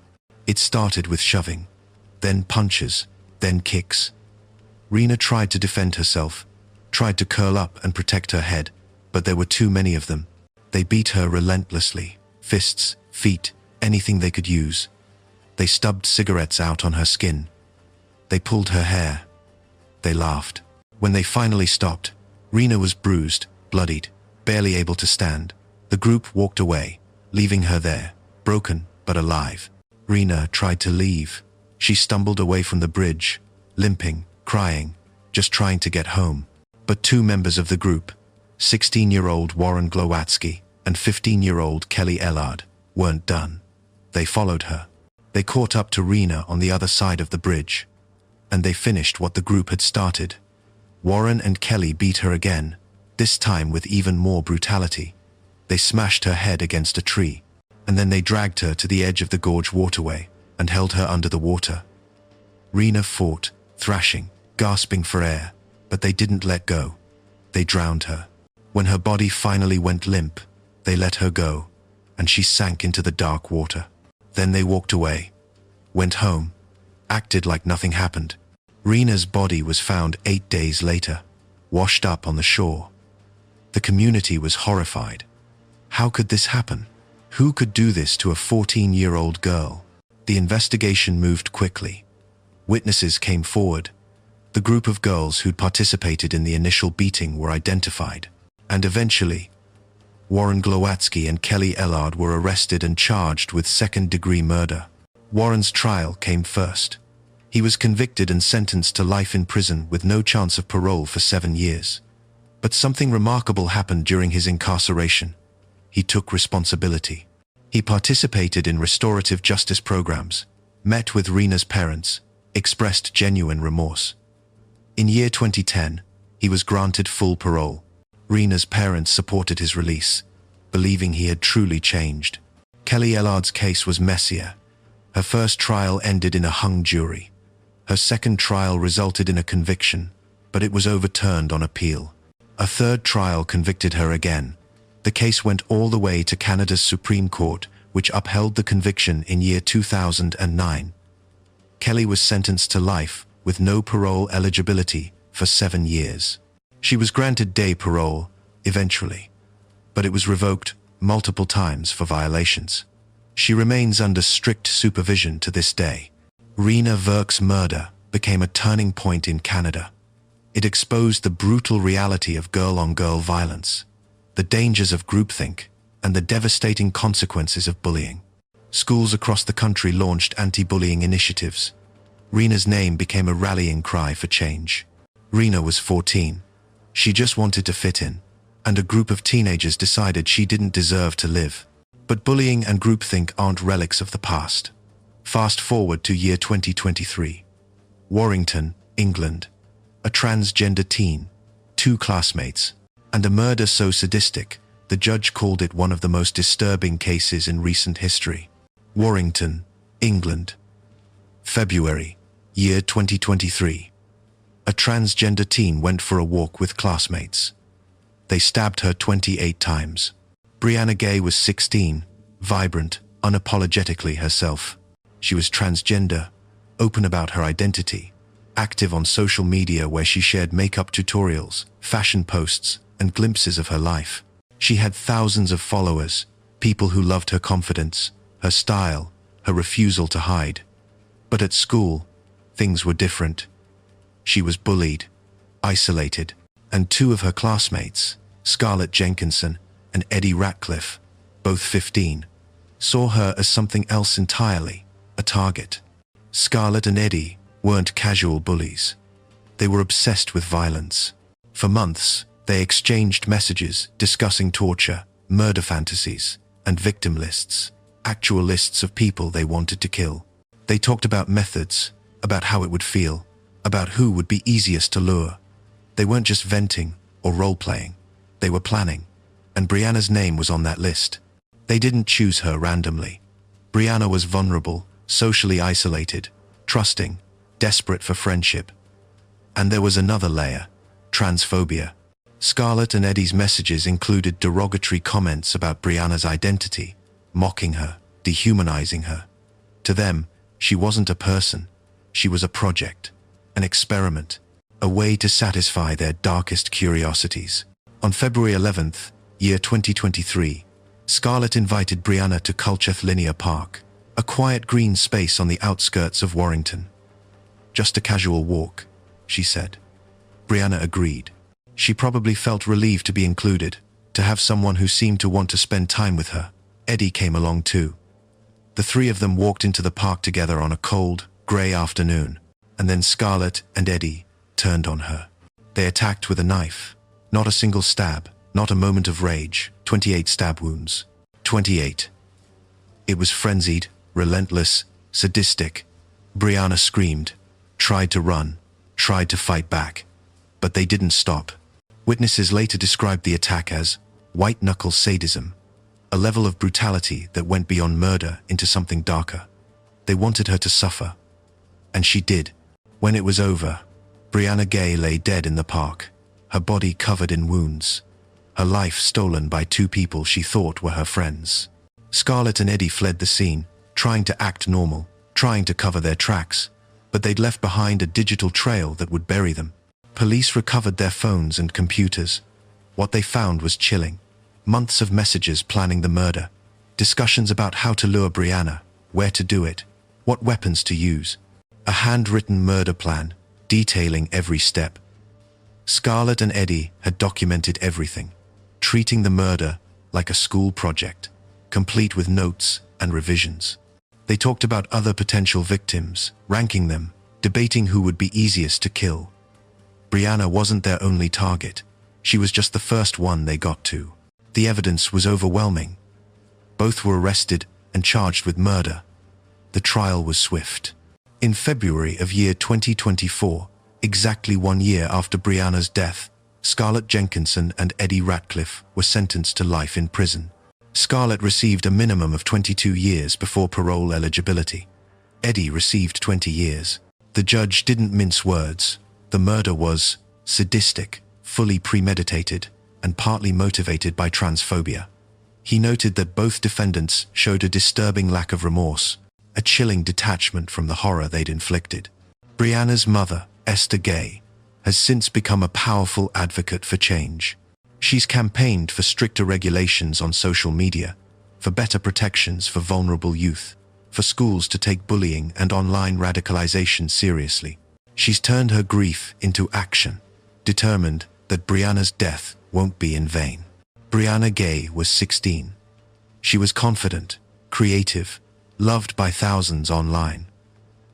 It started with shoving, then punches, then kicks. Rena tried to defend herself, tried to curl up and protect her head, but there were too many of them. They beat her relentlessly, fists, feet, anything they could use. They stubbed cigarettes out on her skin. They pulled her hair. They laughed. When they finally stopped, Rena was bruised, bloodied, barely able to stand. The group walked away, leaving her there, broken but alive. Rena tried to leave. She stumbled away from the bridge, limping, crying, just trying to get home. But two members of the group, 16-year-old Warren Glowatsky and 15-year-old Kelly Ellard, weren't done. They followed her. They caught up to Rena on the other side of the bridge, and they finished what the group had started. Warren and Kelly beat her again, this time with even more brutality. They smashed her head against a tree, and then they dragged her to the edge of the gorge waterway and held her under the water. Rena fought, thrashing, gasping for air, but they didn't let go. They drowned her. When her body finally went limp, they let her go, and she sank into the dark water. Then they walked away, went home, acted like nothing happened. Rena's body was found 8 days later, washed up on the shore. The community was horrified. How could this happen? Who could do this to a 14-year-old girl? The investigation moved quickly. Witnesses came forward. The group of girls who'd participated in the initial beating were identified. And eventually, Warren Glowatsky and Kelly Ellard were arrested and charged with second-degree murder. Warren's trial came first. He was convicted and sentenced to life in prison with no chance of parole for 7 years. But something remarkable happened during his incarceration. He took responsibility. He participated in restorative justice programs, met with Rena's parents, expressed genuine remorse. In year 2010, he was granted full parole. Rena's parents supported his release, believing he had truly changed. Kelly Ellard's case was messier. Her first trial ended in a hung jury. Her second trial resulted in a conviction, but it was overturned on appeal. A third trial convicted her again. The case went all the way to Canada's Supreme Court, which upheld the conviction in year 2009. Kelly was sentenced to life, with no parole eligibility, for 7 years. She was granted day parole, eventually, but it was revoked multiple times for violations. She remains under strict supervision to this day. Rena Verk's murder became a turning point in Canada. It exposed the brutal reality of girl-on-girl violence, the dangers of groupthink, and the devastating consequences of bullying. Schools across the country launched anti-bullying initiatives. Rena's name became a rallying cry for change. Rena was 14. She just wanted to fit in, and a group of teenagers decided she didn't deserve to live. But bullying and groupthink aren't relics of the past. Fast forward to year 2023. Warrington, England. A transgender teen, 2 classmates, and a murder so sadistic, the judge called it one of the most disturbing cases in recent history. Warrington, England. February, year 2023. A transgender teen went for a walk with classmates. They stabbed her 28 times. Brianna Ghey was 16, vibrant, unapologetically herself. She was transgender, open about her identity, active on social media where she shared makeup tutorials, fashion posts, and glimpses of her life. She had thousands of followers, people who loved her confidence, her style, her refusal to hide. But at school, things were different. She was bullied, isolated, and 2 of her classmates, Scarlett Jenkinson and Eddie Ratcliffe, both 15, saw her as something else entirely, a target. Scarlett and Eddie weren't casual bullies. They were obsessed with violence. For months, they exchanged messages discussing torture, murder fantasies, and victim lists, actual lists of people they wanted to kill. They talked about methods, about how it would feel, about who would be easiest to lure. They weren't just venting or role-playing. They were planning, and Brianna's name was on that list. They didn't choose her randomly. Brianna was vulnerable, socially isolated, trusting, desperate for friendship. And there was another layer, transphobia. Scarlett and Eddie's messages included derogatory comments about Brianna's identity, mocking her, dehumanizing her. To them, she wasn't a person. She was a project, an experiment, a way to satisfy their darkest curiosities. On February 11th, year 2023, Scarlett invited Brianna to Culcheth Linear Park, a quiet green space on the outskirts of Warrington. "Just a casual walk," she said. Brianna agreed. She probably felt relieved to be included, to have someone who seemed to want to spend time with her. Eddie came along too. The three of them walked into the park together on a cold, grey afternoon, and then Scarlett and Eddie turned on her. They attacked with a knife. Not a single stab, not a moment of rage. 28 stab wounds. 28. It was frenzied, relentless, sadistic. Brianna screamed, tried to run, tried to fight back, but they didn't stop. Witnesses later described the attack as white-knuckle sadism, a level of brutality that went beyond murder into something darker. They wanted her to suffer. And she did. When it was over, Brianna Ghey lay dead in the park, her body covered in wounds, her life stolen by two people she thought were her friends. Scarlett and Eddie fled the scene, trying to act normal, trying to cover their tracks, but they'd left behind a digital trail that would bury them. Police recovered their phones and computers. What they found was chilling. Months of messages planning the murder, discussions about how to lure Brianna, where to do it, what weapons to use, a handwritten murder plan, detailing every step. Scarlett and Eddie had documented everything, treating the murder like a school project, complete with notes and revisions. They talked about other potential victims, ranking them, debating who would be easiest to kill. Brianna wasn't their only target. She was just the first one they got to. The evidence was overwhelming. Both were arrested and charged with murder. The trial was swift. In February of year 2024, exactly 1 year after Brianna's death, Scarlett Jenkinson and Eddie Ratcliffe were sentenced to life in prison. Scarlett received a minimum of 22 years before parole eligibility. Eddie received 20 years. The judge didn't mince words. The murder was sadistic, fully premeditated, and partly motivated by transphobia. He noted that both defendants showed a disturbing lack of remorse, a chilling detachment from the horror they'd inflicted. Brianna's mother, Esther Ghey, has since become a powerful advocate for change. She's campaigned for stricter regulations on social media, for better protections for vulnerable youth, for schools to take bullying and online radicalization seriously. She's turned her grief into action, determined that Brianna's death won't be in vain. Brianna Ghey was 16. She was confident, creative, loved by thousands online.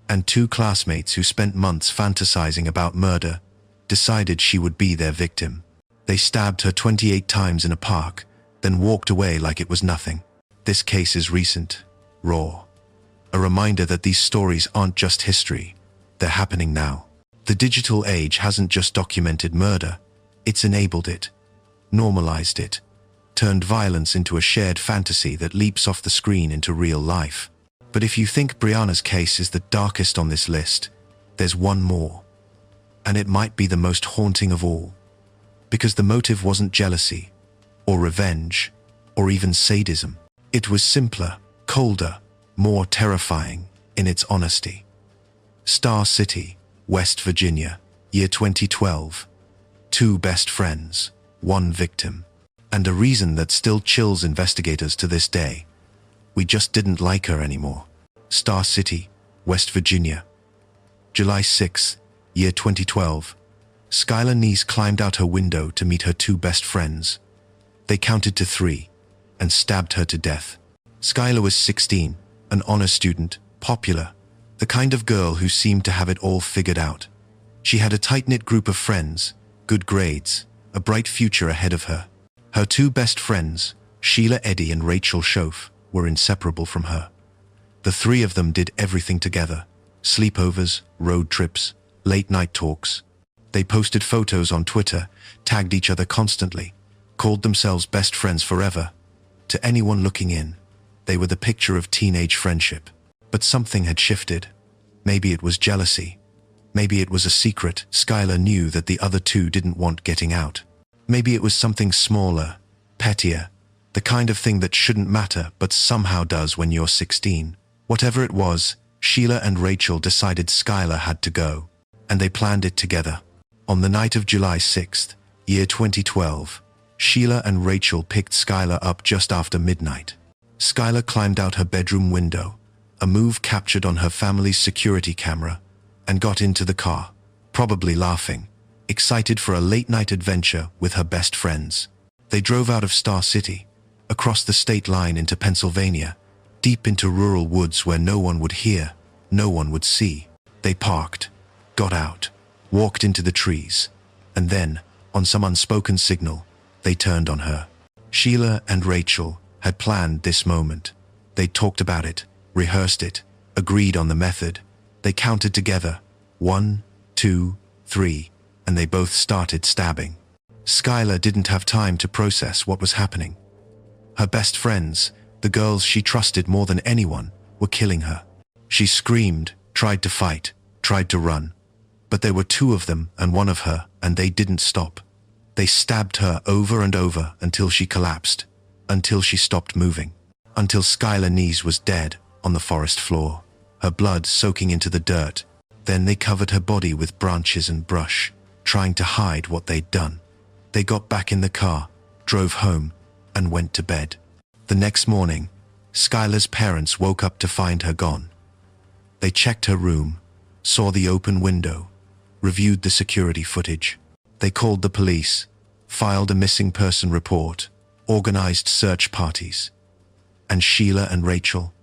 And two classmates who spent months fantasizing about murder decided she would be their victim. They stabbed her 28 times in a park, then walked away like it was nothing. This case is recent, raw. A reminder that these stories aren't just history, they're happening now. The digital age hasn't just documented murder, it's enabled it, normalized it, turned violence into a shared fantasy that leaps off the screen into real life. But if you think Brianna's case is the darkest on this list, there's one more. And it might be the most haunting of all. Because the motive wasn't jealousy, or revenge, or even sadism. It was simpler, colder, more terrifying in its honesty. Star City, West Virginia, year 2012. Two best friends, one victim. And a reason that still chills investigators to this day. We just didn't like her anymore. Star City, West Virginia. July 6, year 2012. Skylar Neese climbed out her window to meet her two best friends. They counted to 3 and stabbed her to death. Skylar was 16, an honor student, popular, the kind of girl who seemed to have it all figured out. She had a tight-knit group of friends, good grades, a bright future ahead of her. Her two best friends, Sheila Eddy and Rachel Schoaf, were inseparable from her. The three of them did everything together: sleepovers, road trips, late-night talks. They posted photos on Twitter, tagged each other constantly, called themselves best friends forever. To anyone looking in, they were the picture of teenage friendship. But something had shifted. Maybe it was jealousy. Maybe it was a secret Skylar knew that the other two didn't want getting out. Maybe it was something smaller, pettier, the kind of thing that shouldn't matter but somehow does when you're 16. Whatever it was, Sheila and Rachel decided Skylar had to go, and they planned it together. On the night of July 6th, year 2012, Sheila and Rachel picked Skylar up just after midnight. Skylar climbed out her bedroom window, a move captured on her family's security camera, and got into the car, probably laughing, excited for a late-night adventure with her best friends. They drove out of Star City, across the state line into Pennsylvania, deep into rural woods where no one would hear, no one would see. They parked, got out, walked into the trees, and then, on some unspoken signal, they turned on her. Sheila and Rachel had planned this moment. They talked about it, rehearsed it, agreed on the method. They counted together, 1, 2, 3, and they both started stabbing. Skylar didn't have time to process what was happening. Her best friends, the girls she trusted more than anyone, were killing her. She screamed, tried to fight, tried to run. But there were two of them and one of her, and they didn't stop. They stabbed her over and over until she collapsed, until she stopped moving, until Skylar Neese was dead on the forest floor, her blood soaking into the dirt. Then they covered her body with branches and brush, trying to hide what they'd done. They got back in the car, drove home, and went to bed. The next morning, Skylar's parents woke up to find her gone. They checked her room, saw the open window, reviewed the security footage. They called the police, filed a missing person report, organized search parties. And Sheila and Rachel,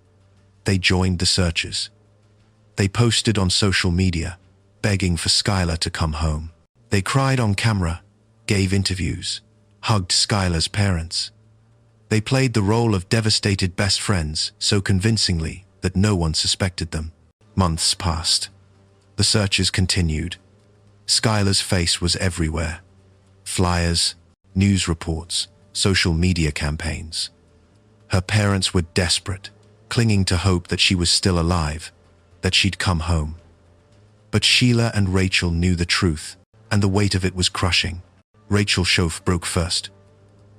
they joined the searchers. They posted on social media, begging for Skylar to come home. They cried on camera, gave interviews, hugged Skylar's parents. They played the role of devastated best friends so convincingly that no one suspected them. Months passed. The searches continued. Skylar's face was everywhere. Flyers, news reports, social media campaigns. Her parents were desperate, clinging to hope that she was still alive, that she'd come home. But Sheila and Rachel knew the truth, and the weight of it was crushing. Rachel's chauffeur broke first.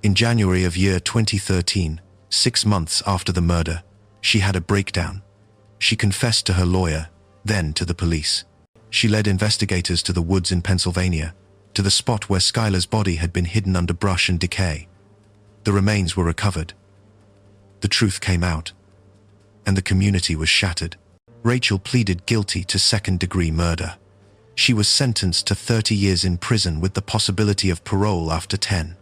In January of year 2013, 6 months after the murder, she had a breakdown. She confessed to her lawyer, then to the police. She led investigators to the woods in Pennsylvania, to the spot where Skylar's body had been hidden under brush and decay. The remains were recovered. The truth came out, and the community was shattered. Rachel pleaded guilty to second-degree murder. She was sentenced to 30 years in prison with the possibility of parole after 10.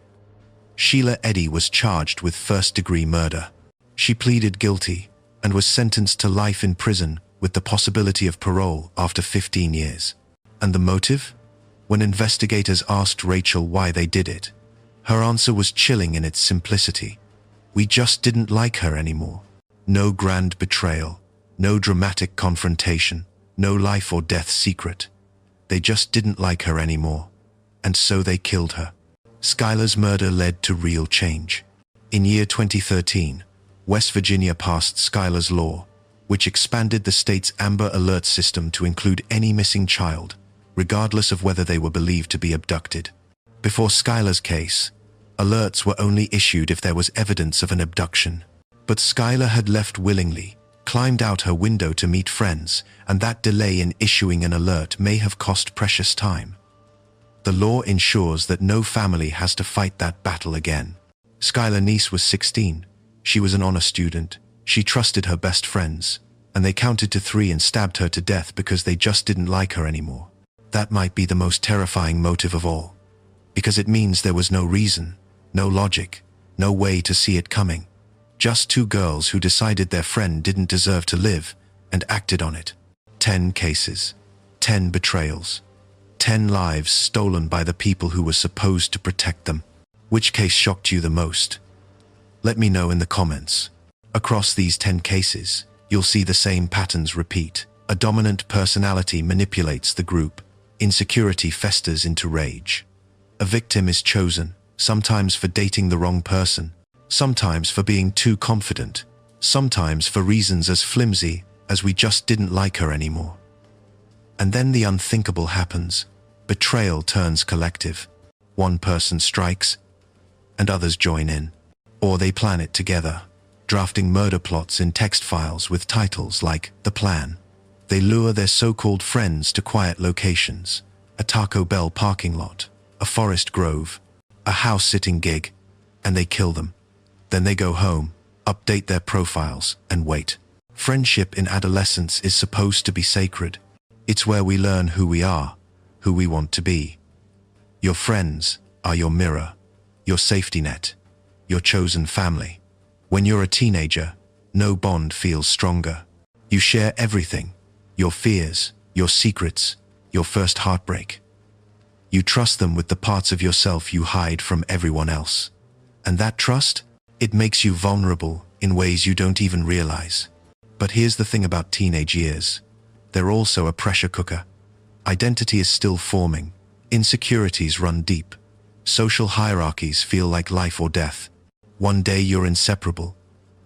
Sheila Eddy was charged with first-degree murder. She pleaded guilty and was sentenced to life in prison with the possibility of parole after 15 years. And the motive? When investigators asked Rachel why they did it, her answer was chilling in its simplicity. We just didn't like her anymore. No grand betrayal, no dramatic confrontation, no life or death secret. They just didn't like her anymore, and so they killed her. Skylar's murder led to real change. In year 2013, West Virginia passed Skylar's law, which expanded the state's Amber Alert system to include any missing child, regardless of whether they were believed to be abducted. Before Skylar's case, alerts were only issued if there was evidence of an abduction. But Skylar had left willingly, climbed out her window to meet friends, and that delay in issuing an alert may have cost precious time. The law ensures that no family has to fight that battle again. Skylar Neese was 16. She was an honor student. She trusted her best friends, and they counted to 3 and stabbed her to death because they just didn't like her anymore. That might be the most terrifying motive of all, because it means there was no reason, no logic, no way to see it coming. Just 2 girls who decided their friend didn't deserve to live and acted on it. 10 cases, 10 betrayals, 10 lives stolen by the people who were supposed to protect them. Which case shocked you the most? Let me know in the comments. Across these 10 cases, you'll see the same patterns repeat. A dominant personality manipulates the group. Insecurity festers into rage. A victim is chosen, sometimes for dating the wrong person, sometimes for being too confident, sometimes for reasons as flimsy as we just didn't like her anymore. And then the unthinkable happens. Betrayal turns collective. One person strikes, and others join in. Or they plan it together, drafting murder plots in text files with titles like The Plan. They lure their so-called friends to quiet locations, a Taco Bell parking lot, a forest grove. a house-sitting gig, and they kill them. Then they go home, update their profiles, and wait. Friendship in adolescence is supposed to be sacred. It's where we learn who we are, who we want to be. Your friends are your mirror, your safety net, your chosen family. When you're a teenager, no bond feels stronger. You share everything, your fears, your secrets, your first heartbreak. You trust them with the parts of yourself you hide from everyone else. And that trust, it makes you vulnerable in ways you don't even realize. But here's the thing about teenage years. They're also a pressure cooker. Identity is still forming. Insecurities run deep. Social hierarchies feel like life or death. One day you're inseparable,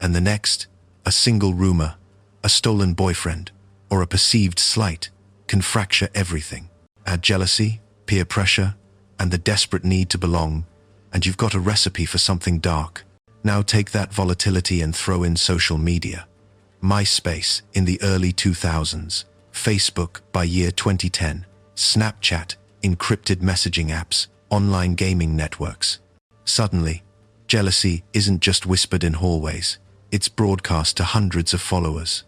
and the next, a single rumor, a stolen boyfriend, or a perceived slight can fracture everything. Add jealousy, peer pressure, and the desperate need to belong, and you've got a recipe for something dark. Now take that volatility and throw in social media. MySpace in the early 2000s, Facebook by year 2010, Snapchat, encrypted messaging apps, online gaming networks. Suddenly, jealousy isn't just whispered in hallways, it's broadcast to hundreds of followers.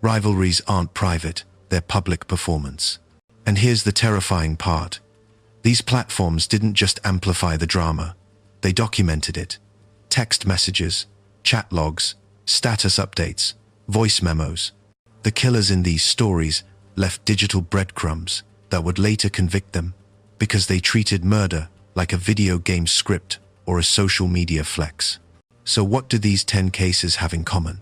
Rivalries aren't private, they're public performance. And here's the terrifying part. These platforms didn't just amplify the drama, they documented it. Text messages, chat logs, status updates, voice memos. The killers in these stories left digital breadcrumbs that would later convict them because they treated murder like a video game script or a social media flex. So what do these 10 cases have in common?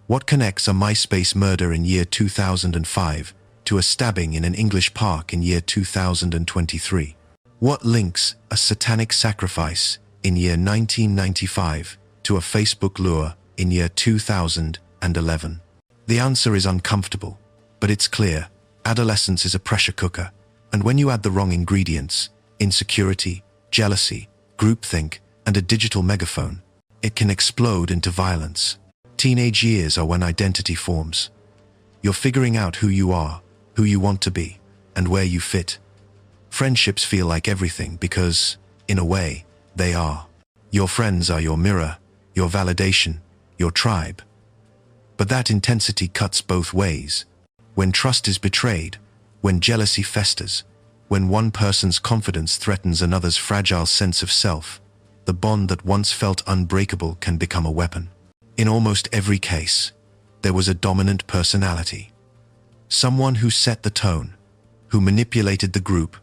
What connects a MySpace murder in year 2005 to a stabbing in an English park in year 2023? What links a satanic sacrifice in year 1995 to a Facebook lure in year 2011? The answer is uncomfortable, but it's clear. Adolescence is a pressure cooker, and when you add the wrong ingredients, insecurity, jealousy, groupthink, and a digital megaphone, it can explode into violence. Teenage years are when identity forms. You're figuring out who you are, who you want to be, and where you fit. Friendships feel like everything because, in a way, they are. Your friends are your mirror, your validation, your tribe. But that intensity cuts both ways. When trust is betrayed, when jealousy festers, when one person's confidence threatens another's fragile sense of self, the bond that once felt unbreakable can become a weapon. In almost every case, there was a dominant personality. Someone who set the tone, who manipulated the group,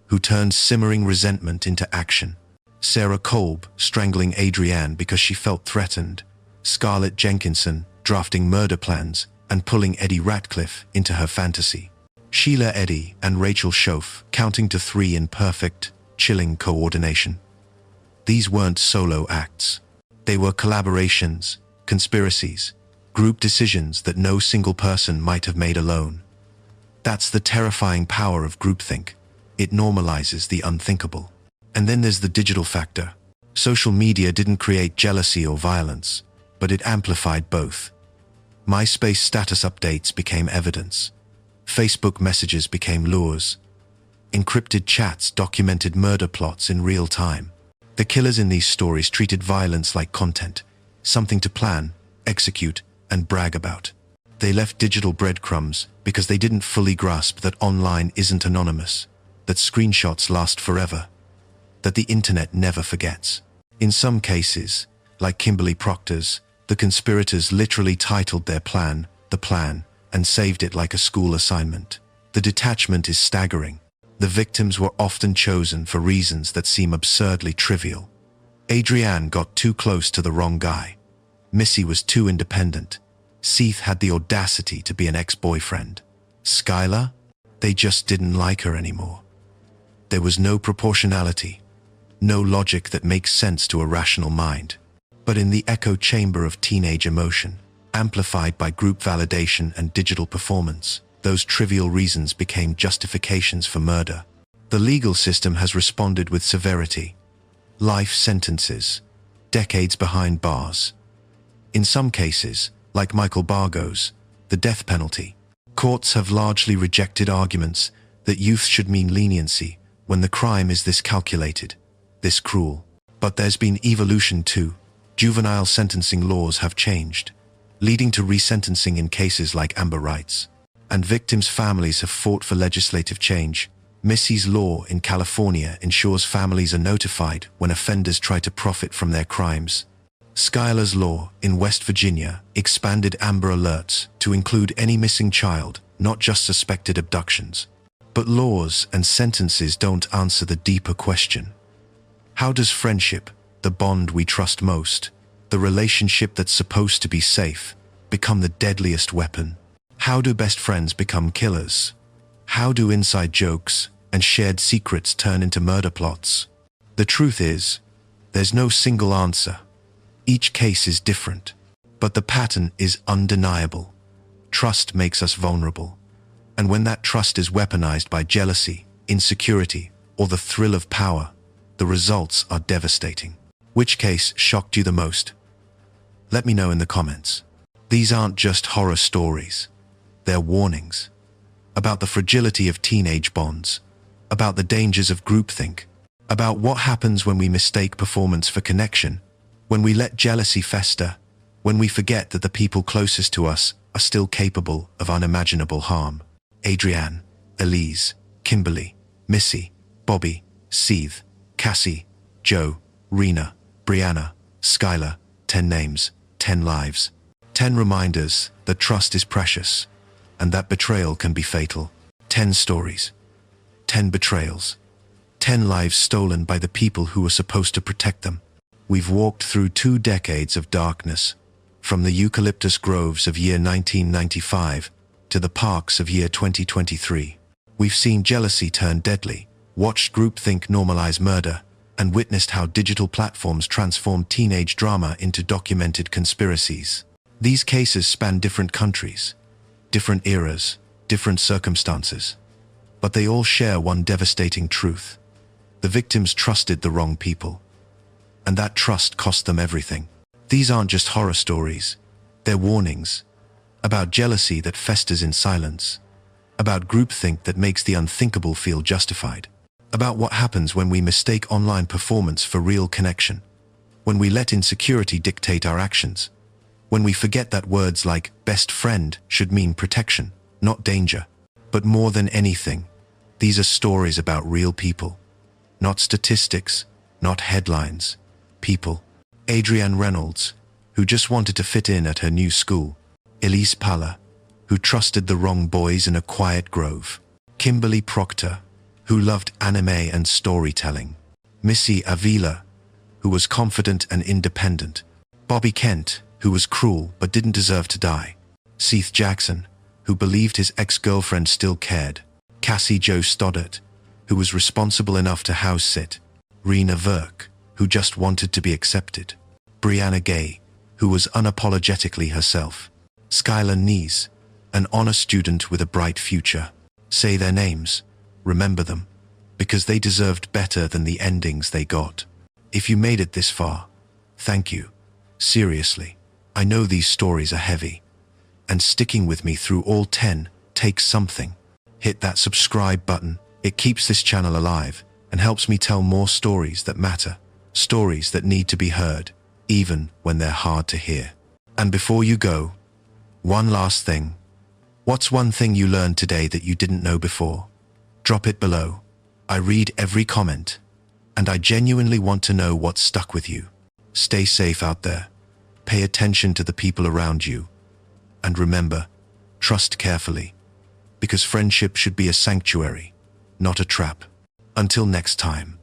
who turned simmering resentment into action. Sarah Kolb strangling Adrianne because she felt threatened. Scarlett Jenkinson drafting murder plans and pulling Eddie Ratcliffe into her fantasy. Sheila Eddy and Rachel Schoaf counting to 3 in perfect, chilling coordination. These weren't solo acts. They were collaborations, conspiracies, group decisions that no single person might have made alone. That's the terrifying power of groupthink. It normalizes the unthinkable. And then there's the digital factor. Social media didn't create jealousy or violence, but it amplified both. MySpace status updates became evidence. Facebook messages became lures. Encrypted chats documented murder plots in real time. The killers in these stories treated violence like content, something to plan, execute, and brag about. They left digital breadcrumbs because they didn't fully grasp that online isn't anonymous, that screenshots last forever, that the internet never forgets. In some cases, like Kimberly Proctor's, the conspirators literally titled their plan, The Plan, and saved it like a school assignment. The detachment is staggering. The victims were often chosen for reasons that seem absurdly trivial. Adrianne got too close to the wrong guy. Missy was too independent. Seath had the audacity to be an ex-boyfriend. Skylar? They just didn't like her anymore. There was no proportionality, no logic that makes sense to a rational mind. But in the echo chamber of teenage emotion, amplified by group validation and digital performance, those trivial reasons became justifications for murder. The legal system has responded with severity. Life sentences, decades behind bars. In some cases, like Michael Bargo's, the death penalty. Courts have largely rejected arguments that youth should mean leniency when the crime is this calculated, this cruel. But there's been evolution too. Juvenile sentencing laws have changed, leading to resentencing in cases like Amber Rights. And victims' families have fought for legislative change. Missy's law in California ensures families are notified when offenders try to profit from their crimes. Skylar's law in West Virginia expanded Amber Alerts to include any missing child, not just suspected abductions. But laws and sentences don't answer the deeper question. How does friendship, the bond we trust most, the relationship that's supposed to be safe, become the deadliest weapon? How do best friends become killers? How do inside jokes and shared secrets turn into murder plots? The truth is, there's no single answer. Each case is different, but the pattern is undeniable. Trust makes us vulnerable. And when that trust is weaponized by jealousy, insecurity, or the thrill of power, the results are devastating. Which case shocked you the most? Let me know in the comments. These aren't just horror stories. They're warnings about the fragility of teenage bonds, about the dangers of groupthink, about what happens when we mistake performance for connection, when we let jealousy fester, when we forget that the people closest to us are still capable of unimaginable harm. Adrianne, Elyse, Kimberly, Missy, Bobby, Seath, Cassie, Jo, Rena, Brianna, Skylar, 10 names, 10 lives. 10 reminders that trust is precious, and that betrayal can be fatal. 10 stories. 10 betrayals. 10 lives stolen by the people who were supposed to protect them. We've walked through 2 decades of darkness, from the eucalyptus groves of year 1995 to the parks of year 2023. We've seen jealousy turn deadly, watched groupthink normalize murder, and witnessed how digital platforms transform teenage drama into documented conspiracies. These cases span different countries, different eras, different circumstances, but they all share one devastating truth. The victims trusted the wrong people, and that trust cost them everything. These aren't just horror stories. They're warnings about jealousy that festers in silence, about groupthink that makes the unthinkable feel justified, about what happens when we mistake online performance for real connection, when we let insecurity dictate our actions, when we forget that words like best friend should mean protection, not danger. But more than anything, these are stories about real people, not statistics, not headlines. People. Adrianne Reynolds, who just wanted to fit in at her new school. Elyse Pahler, who trusted the wrong boys in a quiet grove. Kimberly Proctor, who loved anime and storytelling. Missy Avila, who was confident and independent. Bobby Kent, who was cruel but didn't deserve to die. Seath Jackson, who believed his ex-girlfriend still cared. Cassie Jo Stoddart, who was responsible enough to house sit. Rena, who just wanted to be accepted. Brianna Ghey, who was unapologetically herself. Skylar Neese, an honor student with a bright future. Say their names, remember them, because they deserved better than the endings they got. If you made it this far, thank you. Seriously, I know these stories are heavy, and sticking with me through all 10 takes something. Hit that subscribe button. It keeps this channel alive and helps me tell more stories that matter. Stories that need to be heard, even when they're hard to hear. And before you go, one last thing. What's one thing you learned today that you didn't know before? Drop it below. I read every comment, and I genuinely want to know what's stuck with you. Stay safe out there. Pay attention to the people around you. And remember, trust carefully, because friendship should be a sanctuary, not a trap. Until next time.